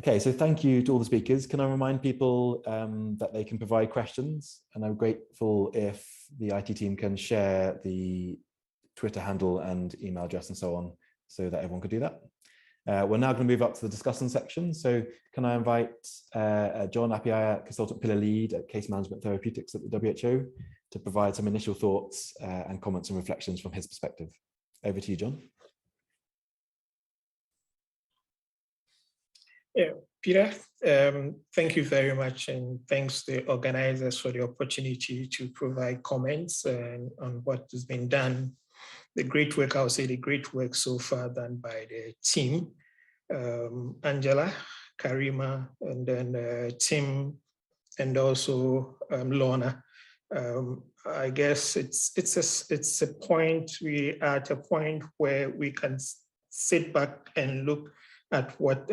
Okay, so thank you to all the speakers. Can I remind people that they can provide questions, and I'm grateful if the IT team can share the Twitter handle and email address and so on, so that everyone could do that. We're now going to move up to the discussion section. So can I invite John Appiah, Consultant Pillar Lead at Case Management Therapeutics at the WHO, to provide some initial thoughts and comments and reflections from his perspective. Over to you, John. Yeah, Peter, thank you very much, and thanks to the organizers for the opportunity to provide comments on what has been done. The great work, I would say the great work so far done by the team, Angela, Karima, and then Tim, and also Lorna. I guess it's a point, we are at a point where we can sit back and look at what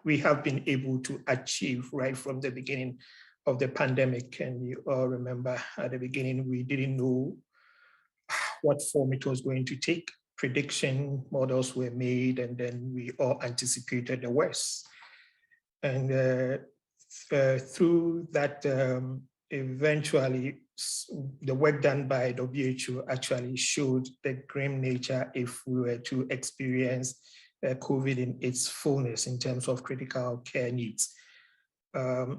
we have been able to achieve right from the beginning of the pandemic. And you all remember at the beginning, we didn't know what form it was going to take. Prediction models were made, and then we all anticipated the worst. And through that, eventually, the work done by WHO actually showed the grim nature if we were to experience COVID in its fullness in terms of critical care needs. The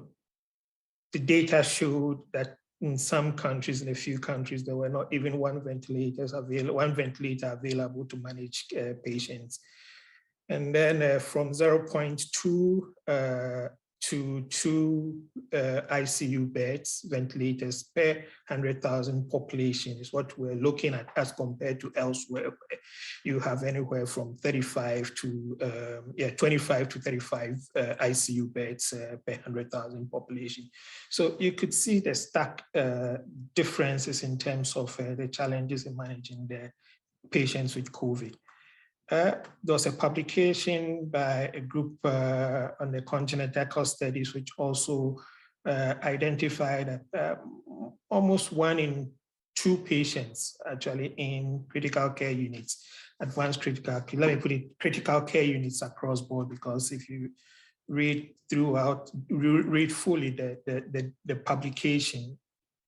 data showed that in some countries, in a few countries, there were not even one ventilator available to manage patients. And then from 0.2 to 2 ICU beds, ventilators per 100,000 population is what we're looking at as compared to elsewhere, where you have anywhere from 35 to 25 to 35 ICU beds per 100,000 population. So you could see the stark differences in terms of the challenges in managing the patients with COVID. There was a publication by a group on the congenital studies, which also identified that almost 1 in 2 patients actually in critical care units, advanced critical care, let me put it, critical care units across board, because if you read fully the publication,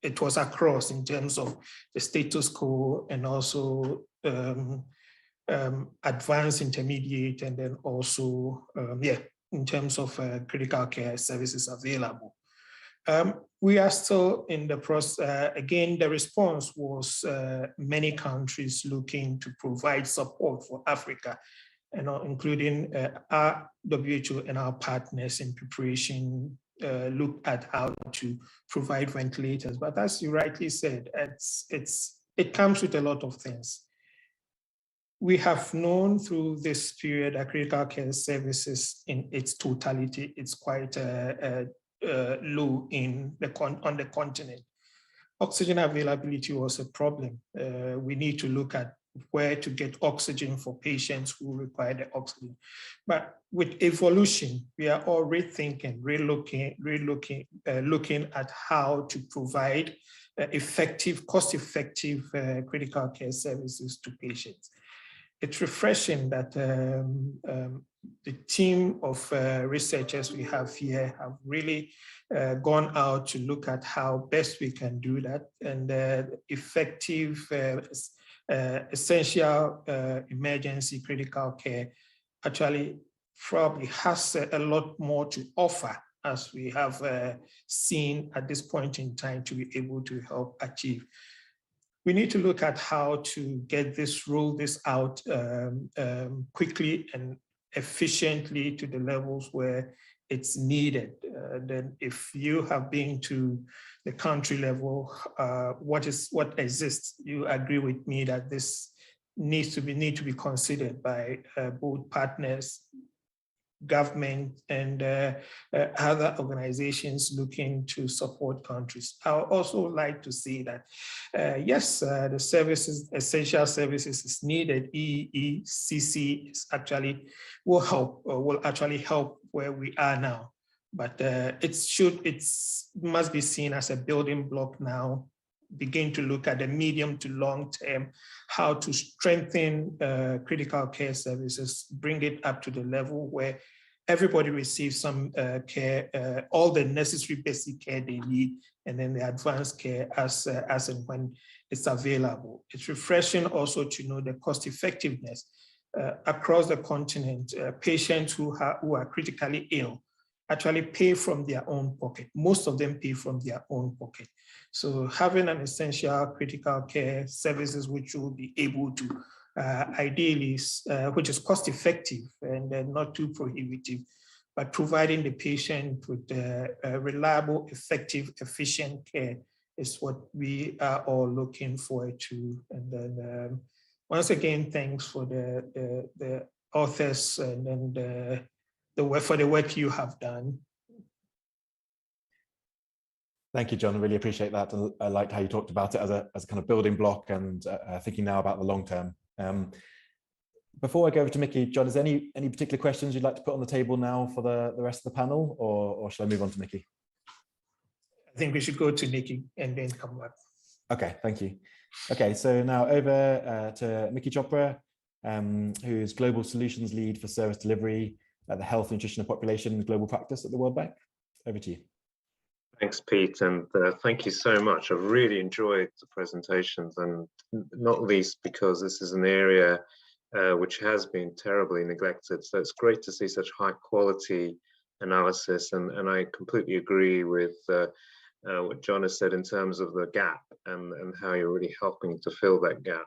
it was across in terms of the status quo and also advanced, intermediate, and then also, in terms of critical care services available. We are still in the process. Again, the response was many countries looking to provide support for Africa, including our WHO and our partners in preparation, look at how to provide ventilators. But as you rightly said, it comes with a lot of things. We have known through this period that critical care services in its totality, it's quite low on the continent. Oxygen availability was a problem. We need to look at where to get oxygen for patients who require the oxygen. But with evolution, we are all rethinking, looking at how to provide effective, cost-effective critical care services to patients. It's refreshing that the team of researchers we have here have really gone out to look at how best we can do that, and effective, essential emergency critical care actually probably has a lot more to offer, as we have seen at this point in time, to be able to help achieve. We need to look at how to get this, roll this out quickly and efficiently to the levels where it's needed. Then if you have been to the country level, what exists, you agree with me that this need to be considered by both partners, government, and other organizations looking to support countries. I would also like to see that, yes, the services, essential services is needed. EECC is actually will actually help where we are now, but it must be seen as a building block now. Begin to look at the medium to long term, how to strengthen critical care services, bring it up to the level where everybody receives some care, all the necessary basic care they need, and then the advanced care as and when it's available. It's refreshing also to know the cost effectiveness across the continent. Patients who are critically ill actually pay from their own pocket. Most of them pay from their own pocket. So having an essential critical care services which will be able to ideally, which is cost effective and not too prohibitive, but providing the patient with reliable, effective, efficient care is what we are all looking forward to. And then once again, thanks for the authors and then for the work you have done. Thank you, John. I really appreciate that. And I liked how you talked about it as a kind of building block and thinking now about the long term. Before I go over to Mickey, John, is there any particular questions you'd like to put on the table now for the rest of the panel, or shall I move on to Mickey? I think we should go to Mickey and then come back. Okay, thank you. Okay, so now over to Mickey Chopra, who's Global Solutions Lead for Service Delivery at the Health, Nutrition and Population Global Practice at the World Bank. Over to you. Thanks, Pete, and thank you so much. I've really enjoyed the presentations, and not least because this is an area which has been terribly neglected. So it's great to see such high quality analysis, and I completely agree with what John has said in terms of the gap and how you're really helping to fill that gap.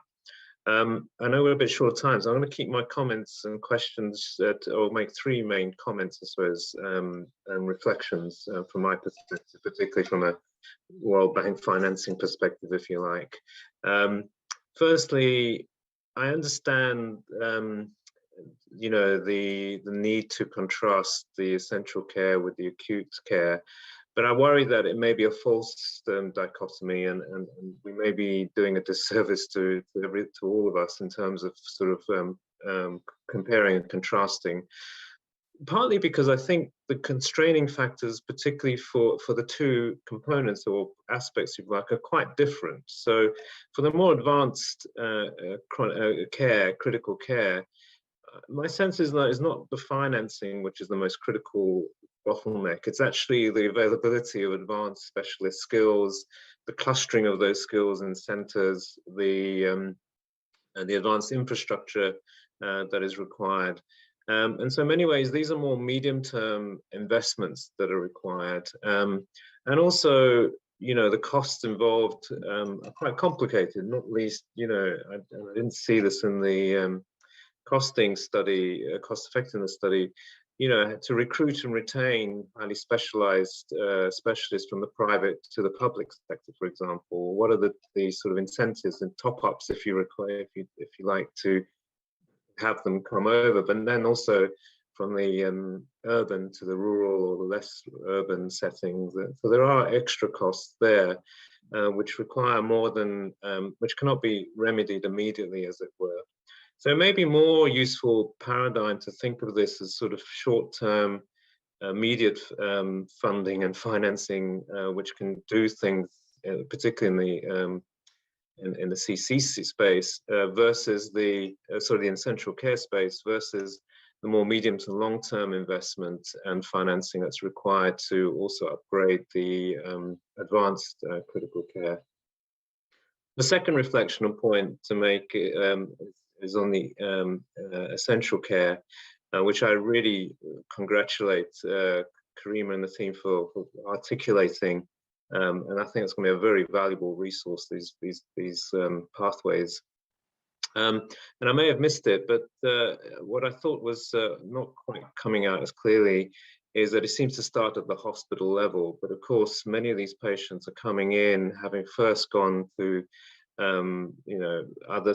I know we're a bit short of time, so I'm going to keep my comments and questions, or make three main comments, I suppose, and reflections from my perspective, particularly from a World Bank financing perspective, if you like. Firstly, I understand, you know, the need to contrast the essential care with the acute care, but I worry that it may be a false dichotomy, and we may be doing a disservice to all of us in terms of sort of comparing and contrasting. Partly because I think the constraining factors, particularly for the two components or aspects of like, are quite different. So for the more advanced care, critical care, my sense is that it's not the financing which is the most critical bottleneck. It's actually the availability of advanced specialist skills, the clustering of those skills in centers, the advanced infrastructure that is required. And so in many ways, these are more medium-term investments that are required. And also, you know, the costs involved are quite complicated, not least, you know, I didn't see this in the costing study, cost effectiveness study, you know, to recruit and retain highly specialized specialists from the private to the public sector, for example. What are the sort of incentives and top-ups, if you require, if you like, to have them come over, but then also from the urban to the rural or the less urban settings. So there are extra costs there, which require more than, which cannot be remedied immediately, as it were. So it may be more useful paradigm to think of this as sort of short-term, immediate funding and financing, which can do things, particularly in the CCC space, versus the sort of the essential care space, versus the more medium to long-term investment and financing that's required to also upgrade the advanced critical care. The second reflection point to make is on the essential care, which I really congratulate Karima and the team for articulating, and I think it's going to be a very valuable resource, these pathways. And I may have missed it, but what I thought was not quite coming out as clearly is that it seems to start at the hospital level. But of course, many of these patients are coming in having first gone to you know, other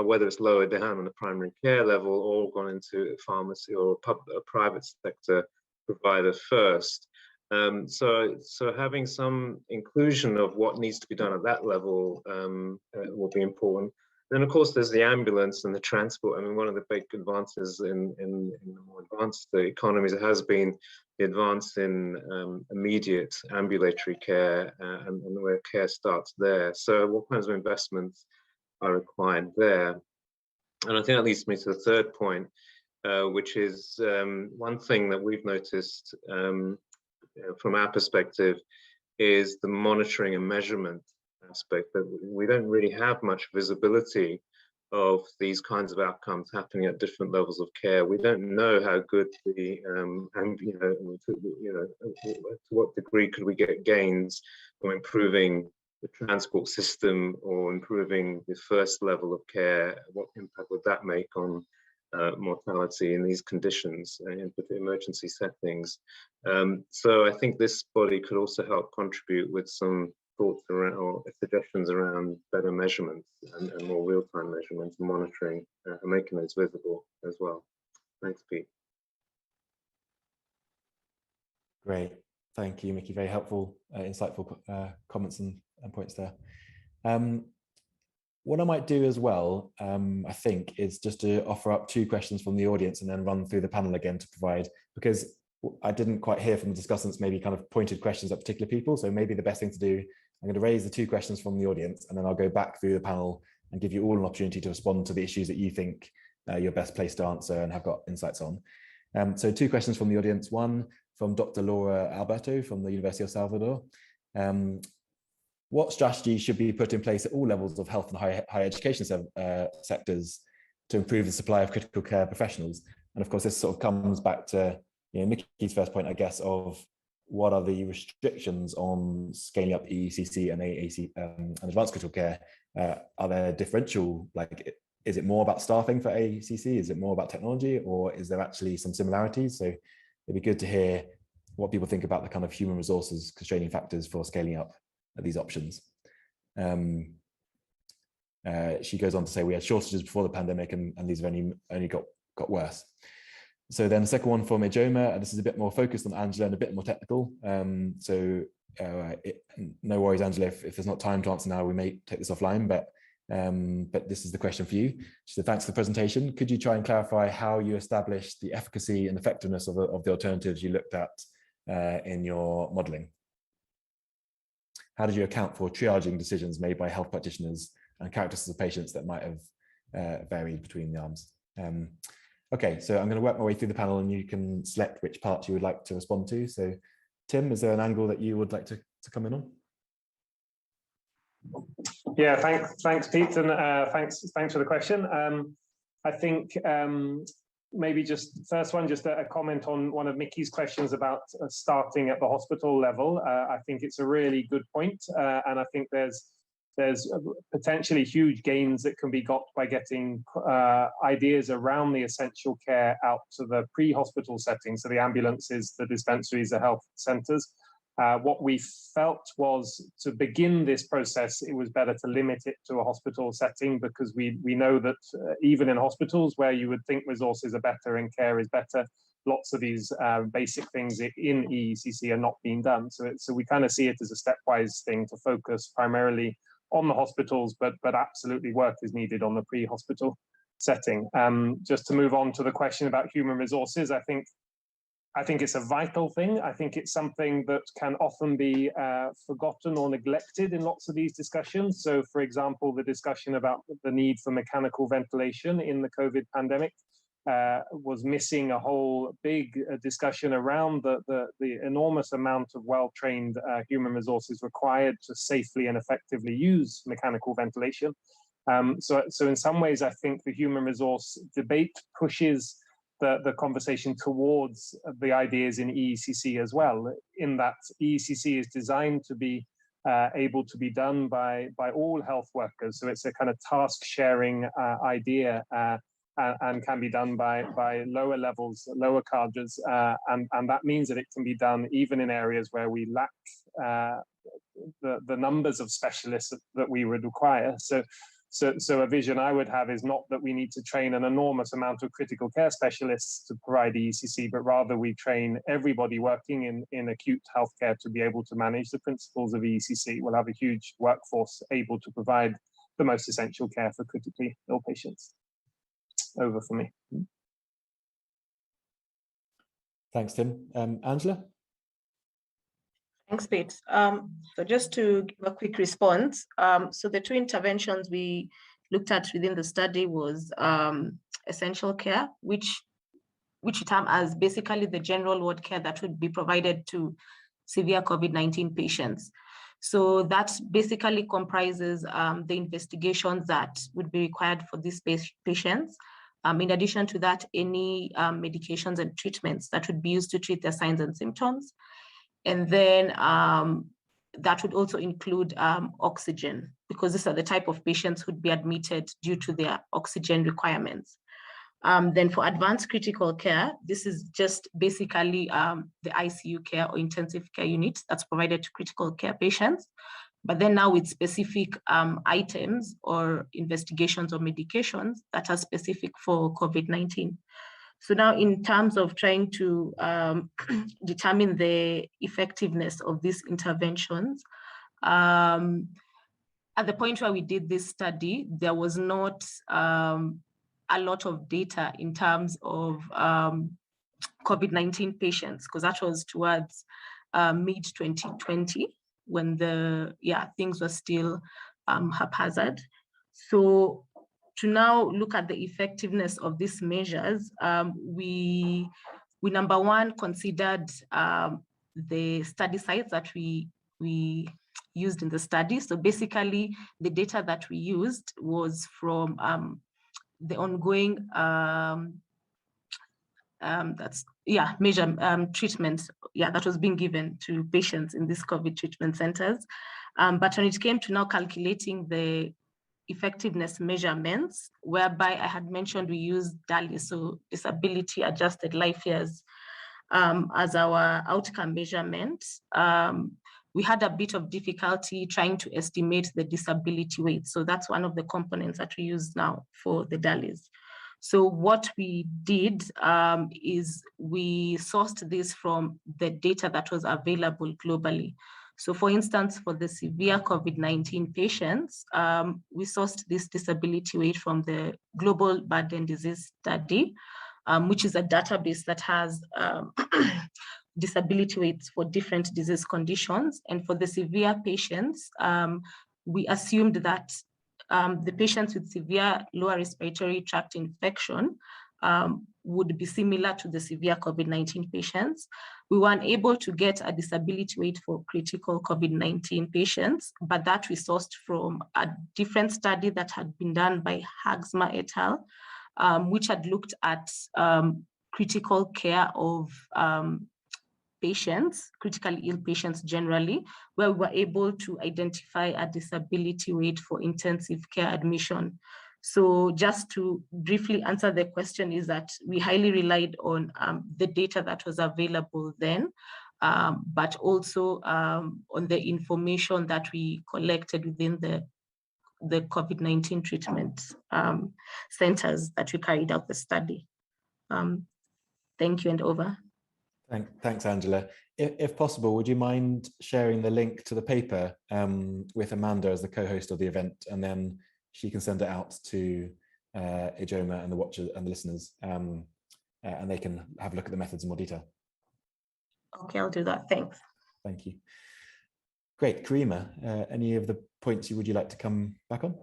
whether it's lower down on the primary care level or gone into a pharmacy or a private sector provider first. So having some inclusion of what needs to be done at that level will be important. Then, of course, there's the ambulance and the transport. I mean, one of the big advances in the more advanced economies has been the advance in immediate ambulatory care and where care starts there. So what kinds of investments are required there? And I think that leads me to the third point, which is one thing that we've noticed from our perspective is the monitoring and measurement aspect, that we don't really have much visibility of these kinds of outcomes happening at different levels of care. We don't know how good the to what degree could we get gains from improving the transport system or improving the first level of care. What impact would that make on mortality in these conditions, in emergency settings? So I think this body could also help contribute with some thoughts around or suggestions around better measurements and more real-time measurements and monitoring and making those visible as well. Thanks, Pete. Great, thank you, Mickey. Very helpful, insightful comments and points there. What I might do as well, I think, is just to offer up 2 questions from the audience and then run through the panel again to provide, because I didn't quite hear from the discussants maybe kind of pointed questions at particular people. So maybe the best thing to do, I'm going to raise the 2 questions from the audience and then I'll go back through the panel and give you all an opportunity to respond to the issues that you think you're best placed to answer and have got insights on. So 2 questions from the audience. One from Dr. Laura Alberto from the University of Salvador. What strategies should be put in place at all levels of health and higher education sectors to improve the supply of critical care professionals? And of course, this sort of comes back to Mickey's first point, I guess, of what are the restrictions on scaling up EECC and AAC and advanced critical care? Are there differential, like, is it more about staffing for AACC? Is it more about technology, or is there actually some similarities? So it'd be good to hear what people think about the kind of human resources constraining factors for scaling up these options. She goes on to say we had shortages before the pandemic, and these have only got worse. So then the second one for Ijoma, and this is a bit more focused on Angela and a bit more technical. No worries, Angela, if there's not time to answer now, we may take this offline, but this is the question for you. She said, thanks for the presentation. Could you try and clarify how you established the efficacy and effectiveness of the alternatives you looked at in your modelling? How did you account for triaging decisions made by health practitioners and characteristics of patients that might have varied between the arms? Okay, so I'm going to work my way through the panel and you can select which part you would like to respond to. So Tim, is there an angle that you would like to come in on? Yeah, thanks, Pete, and thanks for the question. I think maybe just first one, just a comment on one of Mickey's questions about starting at the hospital level. I think it's a really good point, and I think there's potentially huge gains that can be got by getting ideas around the essential care out to the pre-hospital setting, so the ambulances, the dispensaries, the health centres. What we felt was, to begin this process, it was better to limit it to a hospital setting, because we know that even in hospitals where you would think resources are better and care is better, lots of these basic things in EECC are not being done. So we kind of see it as a stepwise thing to focus primarily on the hospitals, but absolutely work is needed on the pre-hospital setting. Just to move on to the question about human resources, I think it's a vital thing. I think it's something that can often be forgotten or neglected in lots of these discussions. So, for example, the discussion about the need for mechanical ventilation in the COVID pandemic was missing a whole big discussion around the enormous amount of well-trained human resources required to safely and effectively use mechanical ventilation. So in some ways, I think the human resource debate pushes the conversation towards the ideas in EECC as well, in that EECC is designed to be able to be done by all health workers. So it's a kind of task sharing idea, and can be done by lower levels, lower cadres, and that means that it can be done even in areas where we lack the numbers of specialists that we would require. So a vision I would have is not that we need to train an enormous amount of critical care specialists to provide EECC, but rather we train everybody working in acute healthcare to be able to manage the principles of EECC. We'll have a huge workforce able to provide the most essential care for critically ill patients. Over for me. Thanks, Tim. Angela? Thanks, Pete. So just to give a quick response, so the two interventions we looked at within the study was essential care, which we term as basically the general ward care that would be provided to severe COVID-19 patients. So that basically comprises the investigations that would be required for these patients. In addition to that, any medications and treatments that would be used to treat their signs and symptoms. And then that would also include oxygen, because these are the type of patients who'd be admitted due to their oxygen requirements. Then for advanced critical care, this is just basically the ICU care or intensive care units that's provided to critical care patients, but then now with specific items or investigations or medications that are specific for COVID-19. So now in terms of trying to determine the effectiveness of these interventions, at the point where we did this study, there was not a lot of data in terms of COVID-19 patients, because that was towards mid-2020 when things were still haphazard. So to now look at the effectiveness of these measures, we number one considered the study sites that we used in the study. So basically the data that we used was from the ongoing treatment, that was being given to patients in these COVID treatment centers. But when it came to now calculating the effectiveness measurements, whereby I had mentioned we use DALY, so disability adjusted life years, as our outcome measurement, we had a bit of difficulty trying to estimate the disability weight. So that's one of the components that we use now for the DALYs. So what we did is we sourced this from the data that was available globally. So for instance, for the severe COVID-19 patients, we sourced this disability weight from the Global Burden Disease Study, which is a database that has disability weights for different disease conditions. And for the severe patients, we assumed that the patients with severe lower respiratory tract infection would be similar to the severe COVID-19 patients. We were unable to get a disability weight for critical COVID-19 patients, but that we sourced from a different study that had been done by Hagsma et al., which had looked at critical care of patients, critically ill patients generally, where we were able to identify a disability weight for intensive care admission. So just to briefly answer the question is that we highly relied on the data that was available then, but also on the information that we collected within the COVID-19 treatment centers that we carried out the study. Thank you, and over. Thanks, Angela. If possible, would you mind sharing the link to the paper with Amanda as the co-host of the event, and then she can send it out to Ijoma and the watchers and the listeners, and they can have a look at the methods in more detail. Okay, I'll do that. Thanks. Thank you. Great. Karima, any of the points would you like to come back on?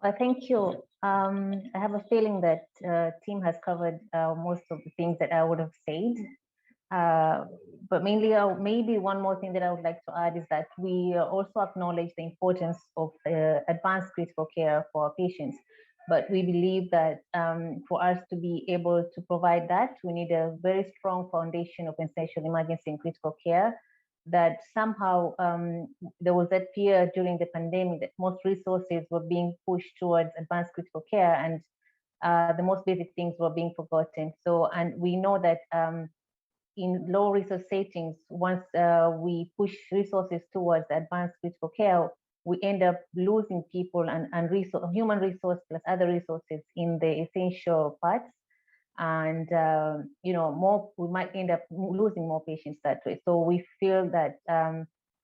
Well, thank you. I have a feeling that team has covered most of the things that I would have said. But mainly, maybe one more thing that I would like to add is that we also acknowledge the importance of advanced critical care for our patients. But we believe that for us to be able to provide that, we need a very strong foundation of essential emergency and critical care. That somehow there was that fear during the pandemic that most resources were being pushed towards advanced critical care, and the most basic things were being forgotten. So, and we know that in low resource settings, once we push resources towards advanced critical care, we end up losing people and human resource plus other resources in the essential parts. And we might end up losing more patients that way. So we feel that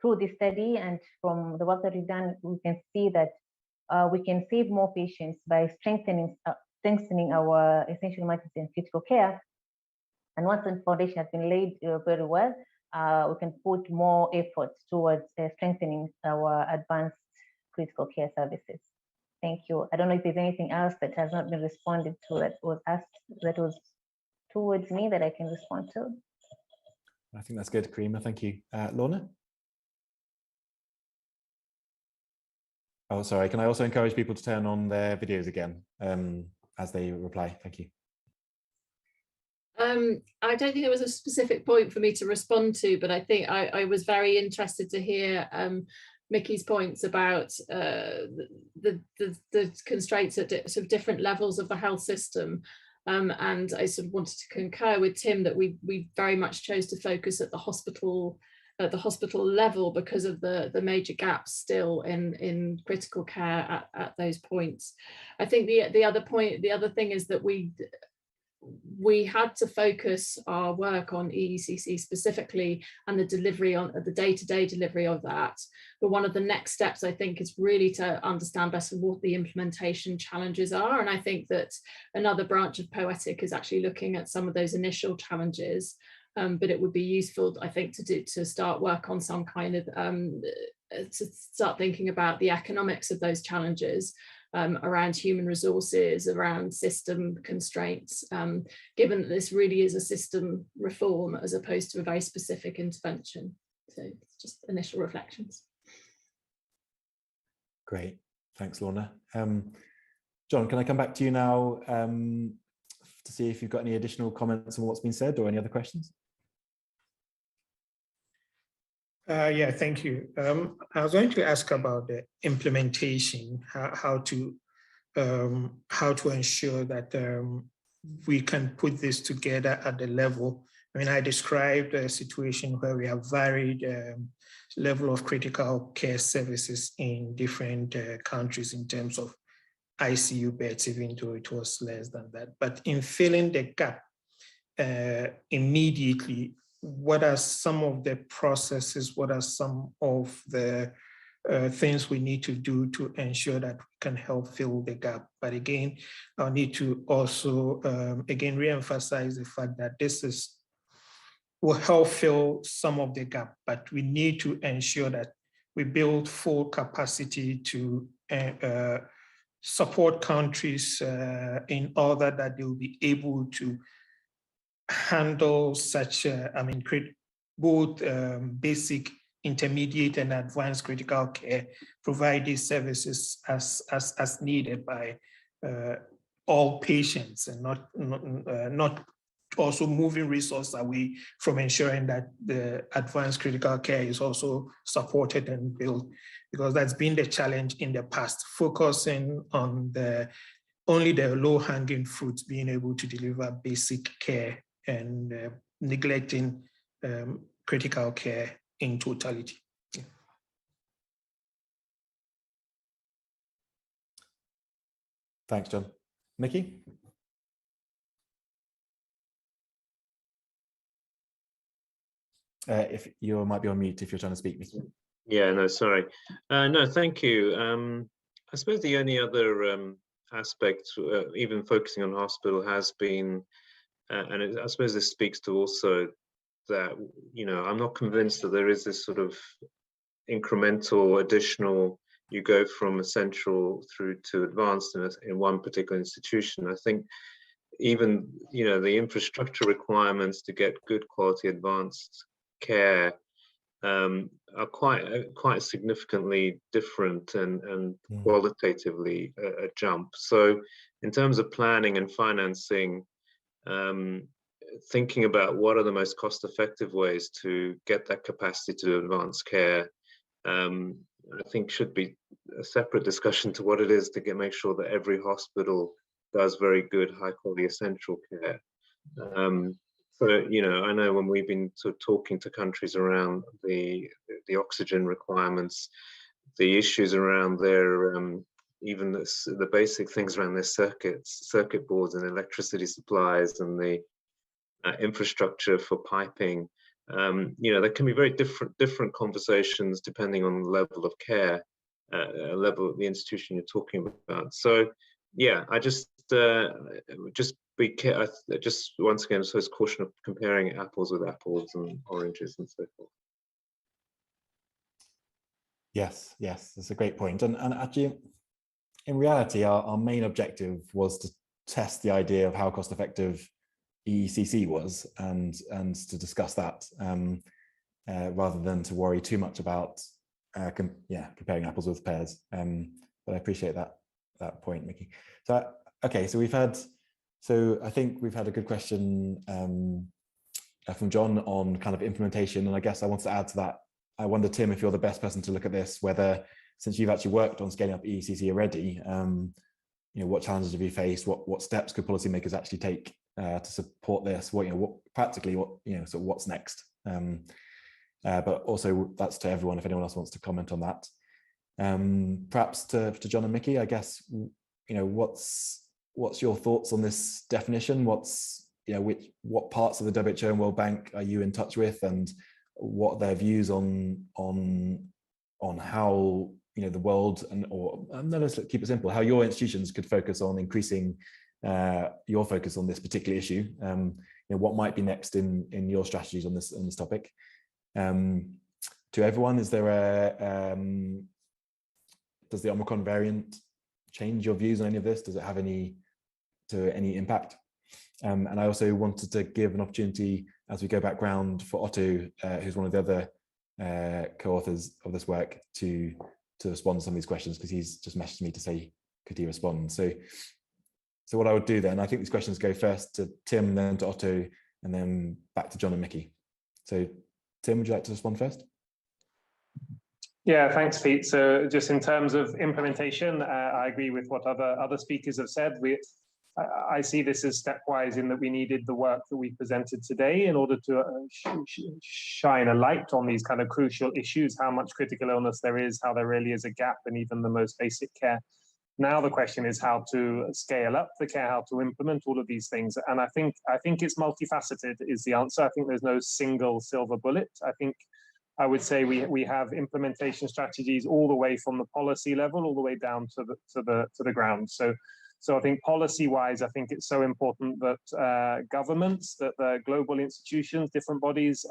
through this study and from the work that we've done, we can see that we can save more patients by strengthening our essential emergency and critical care. And once the foundation has been laid very well, we can put more efforts towards strengthening our advanced critical care services. Thank you. I don't know if there's anything else that has not been responded to that was asked, that was towards me that I can respond to. I think that's good, Karima. Thank you. Lorna? Oh, sorry. Can I also encourage people to turn on their videos again as they reply? Thank you. I don't think there was a specific point for me to respond to, but I think I was very interested to hear Mickey's points about the constraints at sort of different levels of the health system. And I sort of wanted to concur with Tim that we very much chose to focus at the hospital level because of the major gaps still in critical care at those points. I think the other thing is that we had to focus our work on EECC specifically and the delivery on the day-to-day delivery of that. But one of the next steps, I think, is really to understand better what the implementation challenges are. And I think that another branch of POETIC is actually looking at some of those initial challenges. But it would be useful, I think, to start work on some kind of, to start thinking about the economics of those challenges. Around human resources, around system constraints, given that this really is a system reform as opposed to a very specific intervention. So it's just initial reflections. Great, thanks, Lorna. John, can I come back to you now to see if you've got any additional comments on what's been said or any other questions. Yeah, thank you. I was going to ask about the implementation, how to ensure that we can put this together at the level. I mean, I described a situation where we have varied level of critical care services in different countries in terms of ICU beds, even though it was less than that. But in filling the gap immediately, what are some of the processes? What are some of the things we need to do to ensure that we can help fill the gap? But again, I'll need to also, again, reemphasize the fact that this will help fill some of the gap, but we need to ensure that we build full capacity to support countries in order that they will be able to handle such, both basic, intermediate, and advanced critical care, provide these services as needed by all patients, and not also moving resources away from ensuring that the advanced critical care is also supported and built, because that's been the challenge in the past, focusing on only the low-hanging fruits, being able to deliver basic care, and neglecting critical care in totality. Yeah. Thanks, John. Mickey? If you might be on mute if you're trying to speak, Mickey. Yeah, no, sorry. No, thank you. I suppose the only other aspect, even focusing on hospital, has been, and I suppose this speaks to also that, I'm not convinced that there is this sort of incremental additional, you go from essential through to advanced in one particular institution. I think even, the infrastructure requirements to get good quality advanced care are quite significantly different and qualitatively a jump. So in terms of planning and financing, thinking about what are the most cost-effective ways to get that capacity to advance care, I think should be a separate discussion to what it is to make sure that every hospital does very good, high-quality essential care. So, I know when we've been sort of talking to countries around the oxygen requirements, the issues around their, even the basic things around their circuit boards and electricity supplies, and the infrastructure for piping, there can be very different conversations depending on the level of care, level of the institution you're talking about. So, yeah, I just be careful. Just once again, so it's caution of comparing apples with apples and oranges and so forth. Yes, that's a great point. And actually, in reality, our main objective was to test the idea of how cost-effective EECC was, and to discuss that, rather than to worry too much about comparing apples with pears. But I appreciate that point, Mickey. So okay, so I think we've had a good question from John on kind of implementation, and I guess I want to add to that. I wonder, Tim, if you're the best person to look at this, whether, since you've actually worked on scaling up EECC already, what challenges have you faced? What steps could policymakers actually take to support this? What practically, what's next? But also that's to everyone, if anyone else wants to comment on that. Perhaps to John and Mickey, I guess, what's your thoughts on this definition? what parts of the WHO and World Bank are you in touch with, and what their views on how the world, let's keep it simple, how your institutions could focus on increasing your focus on this particular issue? What might be next in your strategies on this topic? To everyone, is there does the Omicron variant change your views on any of this? Does it have any impact? And I also wanted to give an opportunity, as we go back round, for Otto, who's one of the other co-authors of this work, to respond to some of these questions, because he's just messaged me to say, could he respond? So So what I would do then, I think these questions go first to Tim, then to Otto, and then back to John and Mickey. So Tim, would you like to respond first? Yeah, thanks, Pete. So just in terms of implementation, I agree with what other speakers have said. I see this as stepwise in that we needed the work that we presented today in order to shine a light on these kind of crucial issues, how much critical illness there is, how there really is a gap in even the most basic care. Now the question is how to scale up the care, how to implement all of these things. And I think it's multifaceted is the answer. I think there's no single silver bullet. I would say we have implementation strategies all the way from the policy level, all the way down to the ground. So I think policy-wise, I think it's so important that governments, that the global institutions, different bodies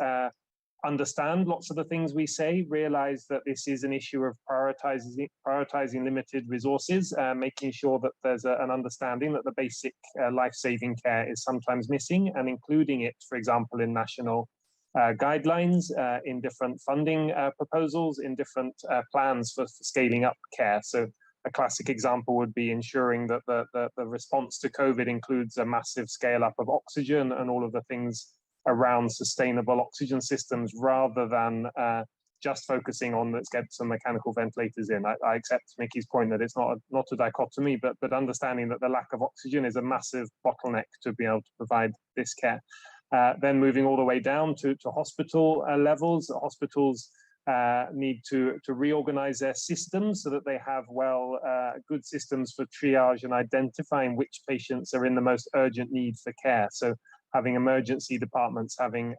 understand lots of the things we say, realize that this is an issue of prioritizing limited resources, making sure that there's an understanding that the basic life-saving care is sometimes missing, and including it, for example, in national guidelines, in different funding proposals, in different plans for scaling up care. So a classic example would be ensuring that the response to COVID includes a massive scale up of oxygen and all of the things around sustainable oxygen systems, rather than just focusing on let's get some mechanical ventilators in. I accept Mickey's point that it's not a dichotomy, but understanding that the lack of oxygen is a massive bottleneck to be able to provide this care. Then moving all the way down to hospital levels, hospitals need to reorganize their systems so that they have good systems for triage and identifying which patients are in the most urgent need for care. So having emergency departments, having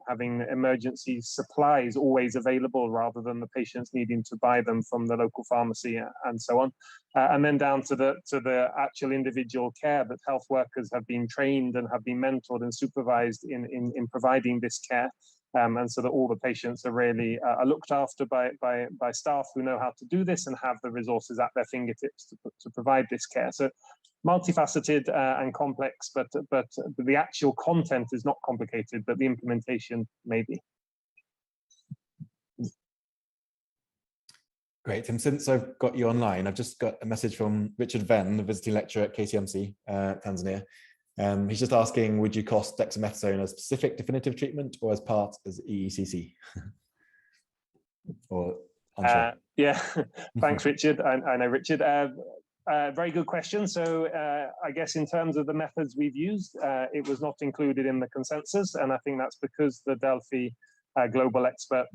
emergency supplies always available rather than the patients needing to buy them from the local pharmacy and so on. And then down to the actual individual care that health workers have been trained and have been mentored and supervised in providing this care. And so that all the patients are really looked after by staff who know how to do this and have the resources at their fingertips to provide this care. So multifaceted and complex, but the actual content is not complicated, but the implementation may be. Great, and since I've got you online, I've just got a message from Richard Venn, the visiting lecturer at KCMC, Tanzania. He's just asking, would you cost dexamethasone as specific definitive treatment or as part as EECC? Or unsure. Yeah, thanks, Richard. I know Richard. Very good question. So I guess in terms of the methods we've used, it was not included in the consensus. And I think that's because the Delphi global expert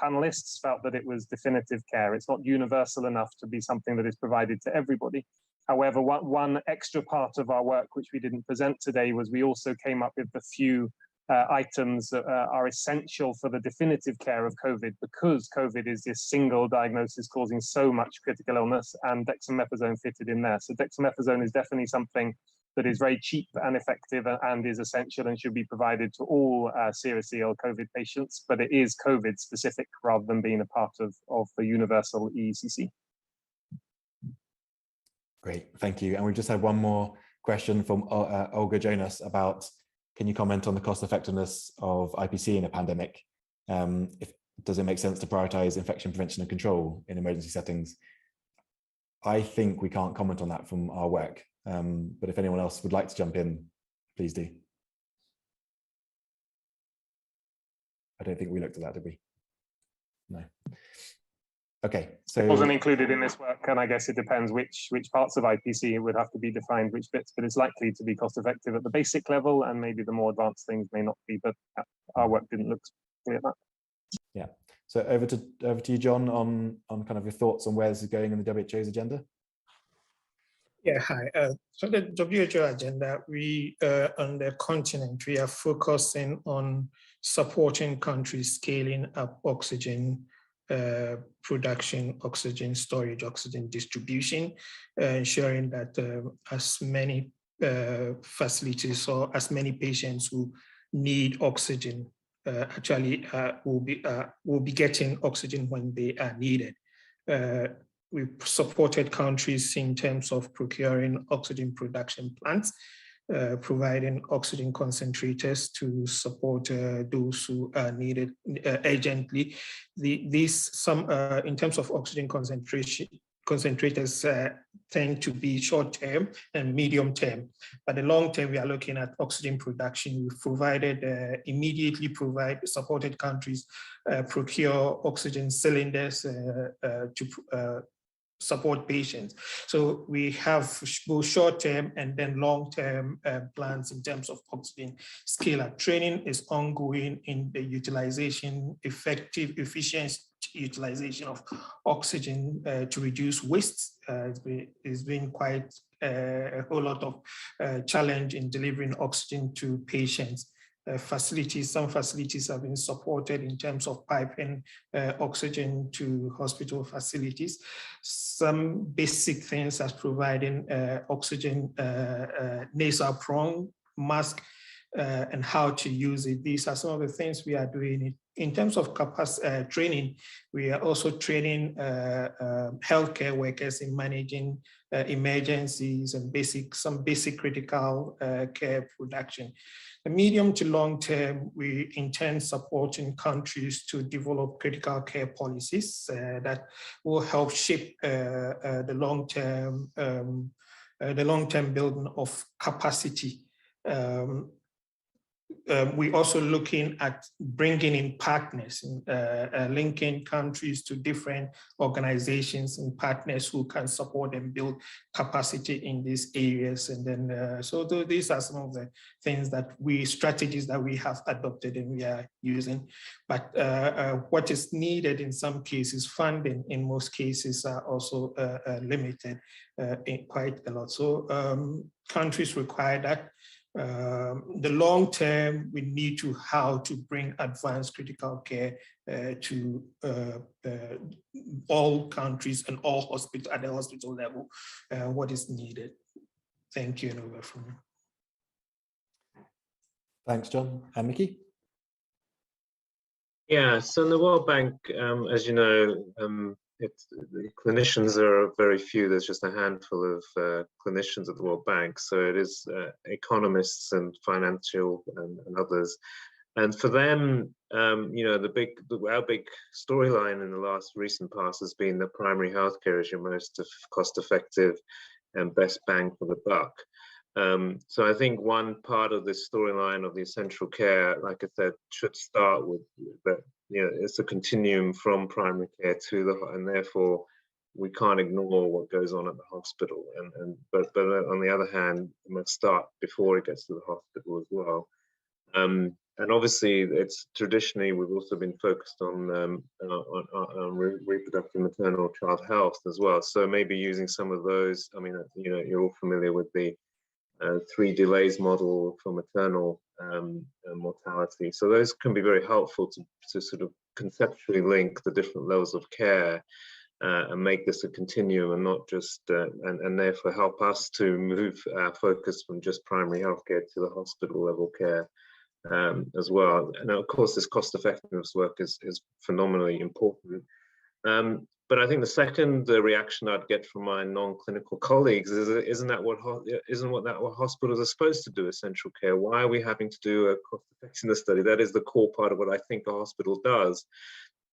panelists felt that it was definitive care. It's not universal enough to be something that is provided to everybody. However, one extra part of our work, which we didn't present today, was we also came up with the few items that are essential for the definitive care of COVID, because COVID is this single diagnosis causing so much critical illness, and dexamethasone fitted in there. So dexamethasone is definitely something that is very cheap and effective and is essential and should be provided to all seriously ill COVID patients, but it is COVID specific rather than being a part of the universal EECC. Great, thank you. And we've just had one more question from Olga Jonas about, can you comment on the cost effectiveness of IPC in a pandemic? Does it make sense to prioritize infection prevention and control in emergency settings? I think we can't comment on that from our work, but if anyone else would like to jump in, please do. I don't think we looked at that, did we? No. Okay, so it wasn't included in this work, and I guess it depends which parts of IPC it would have to be defined, which bits, but it's likely to be cost effective at the basic level, and maybe the more advanced things may not be, but our work didn't look clear at that. Yeah, so over to you, John, on kind of your thoughts on where this is going in the WHO's agenda. Yeah, hi. So the WHO agenda, we on the continent, we are focusing on supporting countries scaling up oxygen production, oxygen storage, oxygen distribution, ensuring that as many facilities or as many patients who need oxygen actually will be getting oxygen when they are needed. We've supported countries in terms of procuring oxygen production plants, providing oxygen concentrators to support those who are needed urgently. In terms of oxygen concentrators tend to be short-term and medium-term. But the long-term, we are looking at oxygen production. We've immediately supported countries procure oxygen cylinders to support patients. So we have both short-term and then long-term plans in terms of oxygen scale-up. Training is ongoing in the efficient utilization of oxygen to reduce waste. It's been quite a whole lot of challenge in delivering oxygen to patients. Some facilities have been supported in terms of piping oxygen to hospital facilities. Some basic things as providing oxygen nasal prong mask and how to use it. These are some of the things we are doing. In terms of training, we are also training healthcare workers in managing emergencies and some basic critical care production. The medium to long term, we intend supporting countries to develop critical care policies that will help shape the long-term building of capacity. We're also looking at bringing in partners, linking countries to different organizations and partners who can support and build capacity in these areas. And then, so these are some of the things strategies that we have adopted and we are using. But what is needed in some cases, funding in most cases are also limited in quite a lot. So countries require that. The long term, we need how to bring advanced critical care to all countries and all hospitals at the hospital level, what is needed. Thank you, and over from you. Thanks, John. And Mickey? Yeah, so in the World Bank, as you know, the clinicians are very few. There's just a handful of clinicians at the World Bank. So it is economists and financial and others. And for them, you know, our big storyline in the recent past has been that primary healthcare is your most cost-effective and best bang for the buck. So I think one part of this storyline of the essential care, like I said, should start with that. You know, it's a continuum from primary care and therefore we can't ignore what goes on at the hospital. But on the other hand, it must start before it gets to the hospital as well. And obviously, it's traditionally we've also been focused on reproductive, maternal, child health as well. So maybe using some of those. I mean, you know, you're all familiar with the 3 delays model for maternal mortality. So those can be very helpful to sort of conceptually link the different levels of care and make this a continuum and not just, and therefore help us to move our focus from just primary healthcare to the hospital level care as well. And of course, this cost effectiveness work is phenomenally important. But I think the second reaction I'd get from my non-clinical colleagues is, isn't what hospitals are supposed to do, essential care? Why are we having to do a cost effectiveness study? That is the core part of what I think a hospital does.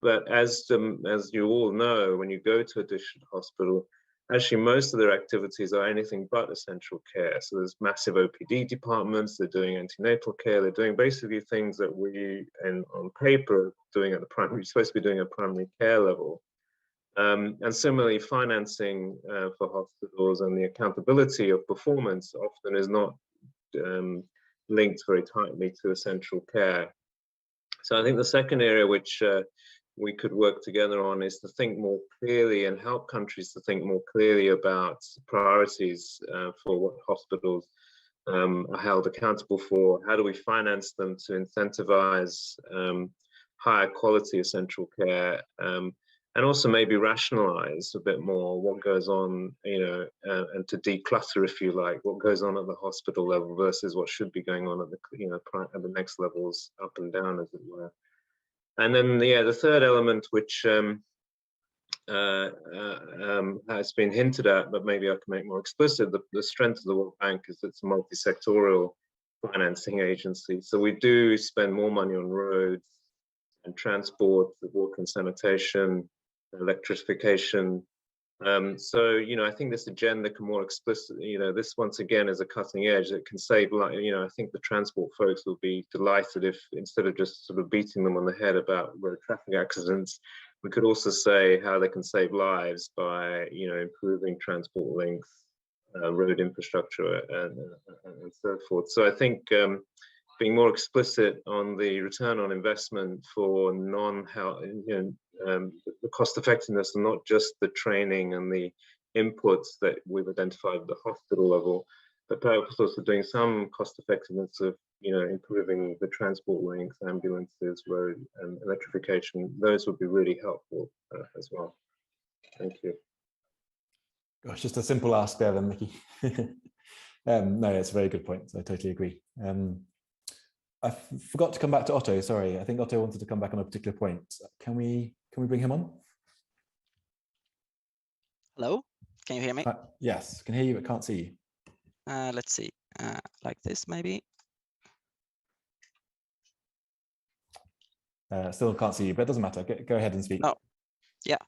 But as you all know, when you go to a district hospital, actually most of their activities are anything but essential care. So there's massive OPD departments, they're doing antenatal care, they're doing basically things that we, on paper, doing at the primary, supposed to be doing at primary care level. And similarly, financing for hospitals and the accountability of performance often is not linked very tightly to essential care. So I think the second area which we could work together on is to think more clearly and help countries to think more clearly about priorities for what hospitals are held accountable for. How do we finance them to incentivize higher quality essential care? And also maybe rationalize a bit more what goes on, you know, and to declutter, if you like, what goes on at the hospital level versus what should be going on at the, you know, at the next levels, up and down, as it were. And then, yeah, the third element, which has been hinted at, but maybe I can make more explicit, the strength of the World Bank is it's a multi-sectoral financing agency. So we do spend more money on roads and transport, water and sanitation, electrification, So, you know, I think this agenda can more explicit, you know, this once again is a cutting edge that can save lives. You know, I think the transport folks will be delighted if, instead of just sort of beating them on the head about road traffic accidents, we could also say how they can save lives by, you know, improving transport links, road infrastructure, and so forth. So I think being more explicit on the return on investment for non-health, you know, the cost effectiveness, and not just the training and the inputs that we've identified at the hospital level, but perhaps also doing some cost effectiveness of, you know, improving the transport links, ambulances, road, and electrification. Those would be really helpful as well. Thank you. Gosh, just a simple ask there then, Mickey. No, it's a very good point. I totally agree. I forgot to come back to Otto. Sorry, I think Otto wanted to come back on a particular point. Can we bring him on? Hello, can you hear me? Yes, can hear you, but can't see you. Let's see, like this maybe. Still can't see you, but it doesn't matter. Go ahead and speak. Oh, yeah.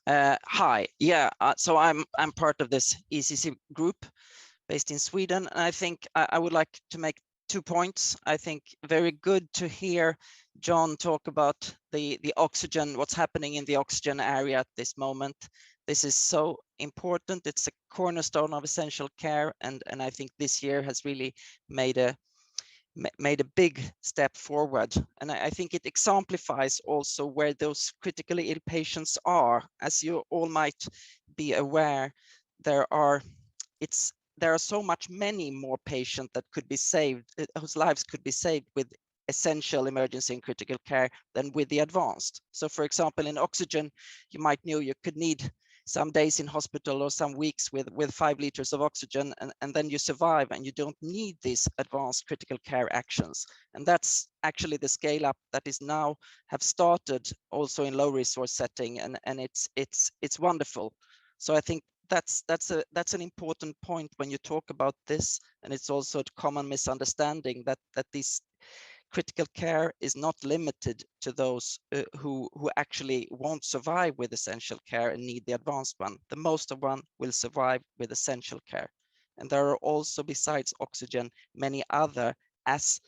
Hi. Yeah. So I'm part of this ECC group based in Sweden, and I think I would like to make 2 points. I think very good to hear John talk about the oxygen, what's happening in the oxygen area at this moment. This is so important. It's a cornerstone of essential care, and I think this year has really made a big step forward. And I think it exemplifies also where those critically ill patients are. As you all might be aware, there are so many more patients that could be saved, whose lives could be saved with essential emergency and critical care than with the advanced. So for example, in oxygen, you might know you could need some days in hospital or some weeks with 5 liters of oxygen, and then you survive and you don't need these advanced critical care actions. And that's actually the scale up that is now have started also in low resource setting, and it's wonderful. So I think that's an important point when you talk about this, and it's also a common misunderstanding that this critical care is not limited to those who actually won't survive with essential care and need the advanced one. The most of one will survive with essential care. And there are also, besides oxygen, many other as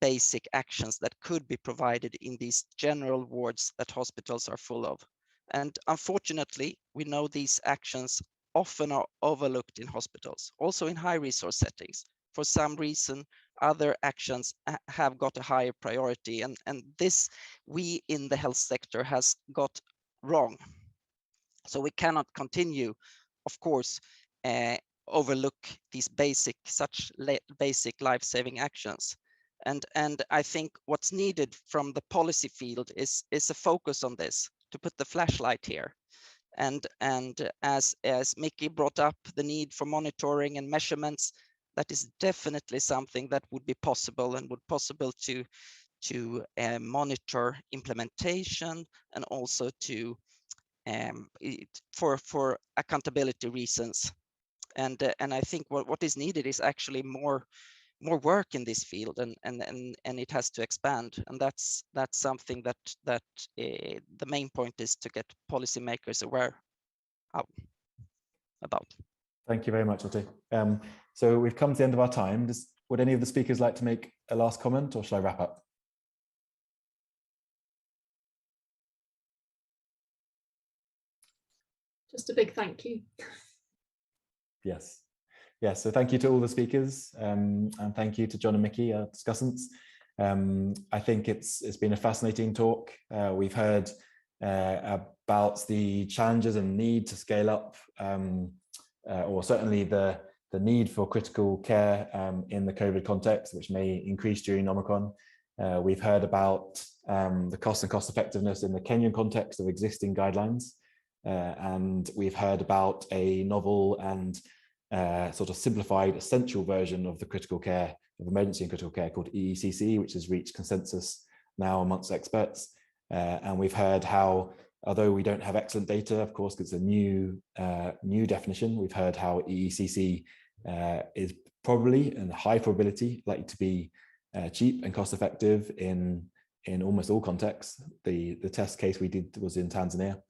basic actions that could be provided in these general wards that hospitals are full of. And unfortunately, we know these actions often are overlooked in hospitals, also in high resource settings. For some reason, other actions have got a higher priority, and this we in the health sector has got wrong. So we cannot continue, of course, overlook these such basic life-saving actions. And I think what's needed from the policy field is a focus on this, to put the flashlight here. And as Mickey brought up, the need for monitoring and measurements, that is definitely something that would be possible and would possible to monitor implementation, and also to for accountability reasons. And I think what is needed is actually more work in this field, and it has to expand. And that's something that the main point is to get policymakers aware about. Thank you very much, Otto. So we've come to the end of our time. Would any of the speakers like to make a last comment, or shall I wrap up? Just a big thank you. Yes. Yes, so thank you to all the speakers, and thank you to John and Mickey, our discussants. I think it's been a fascinating talk. We've heard about the challenges and need to scale up, or certainly the need for critical care in the COVID context, which may increase during Omicron. We've heard about the cost and cost effectiveness in the Kenyan context of existing guidelines. And we've heard about a novel and sort of simplified essential version of the critical care, of emergency and critical care, called EECC, which has reached consensus now amongst experts. And we've heard how, although we don't have excellent data, of course, because it's a new definition, we've heard how EECC is probably, and high probability, likely to be cheap and cost effective in almost all contexts. The test case we did was in Tanzania.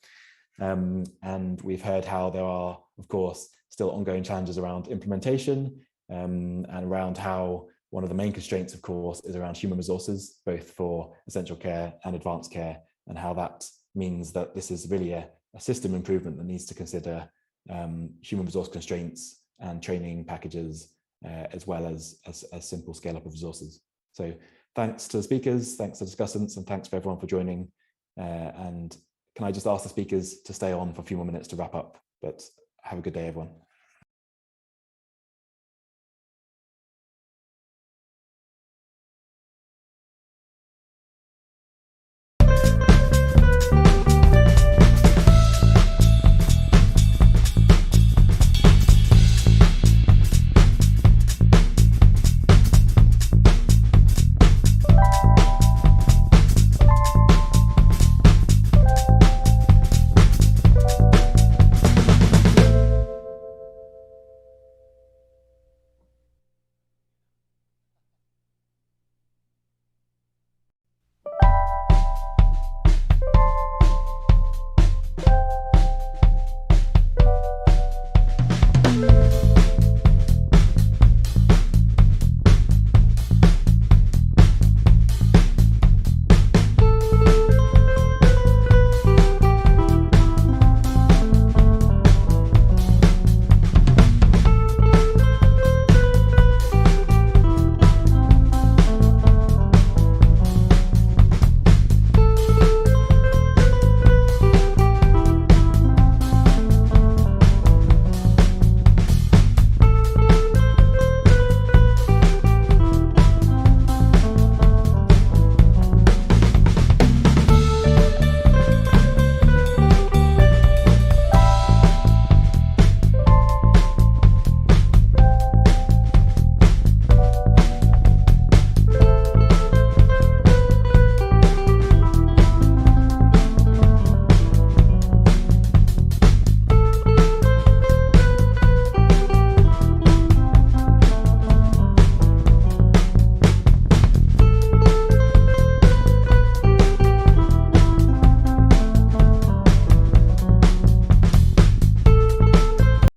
And we've heard how there are, of course, still ongoing challenges around implementation, and around how one of the main constraints, of course, is around human resources, both for essential care and advanced care, and how that means that this is really a system improvement that needs to consider human resource constraints and training packages, as well as a simple scale up of resources. So thanks to the speakers, thanks to discussants, and thanks for everyone for joining. And can I just ask the speakers to stay on for a few more minutes to wrap up? But have a good day, everyone.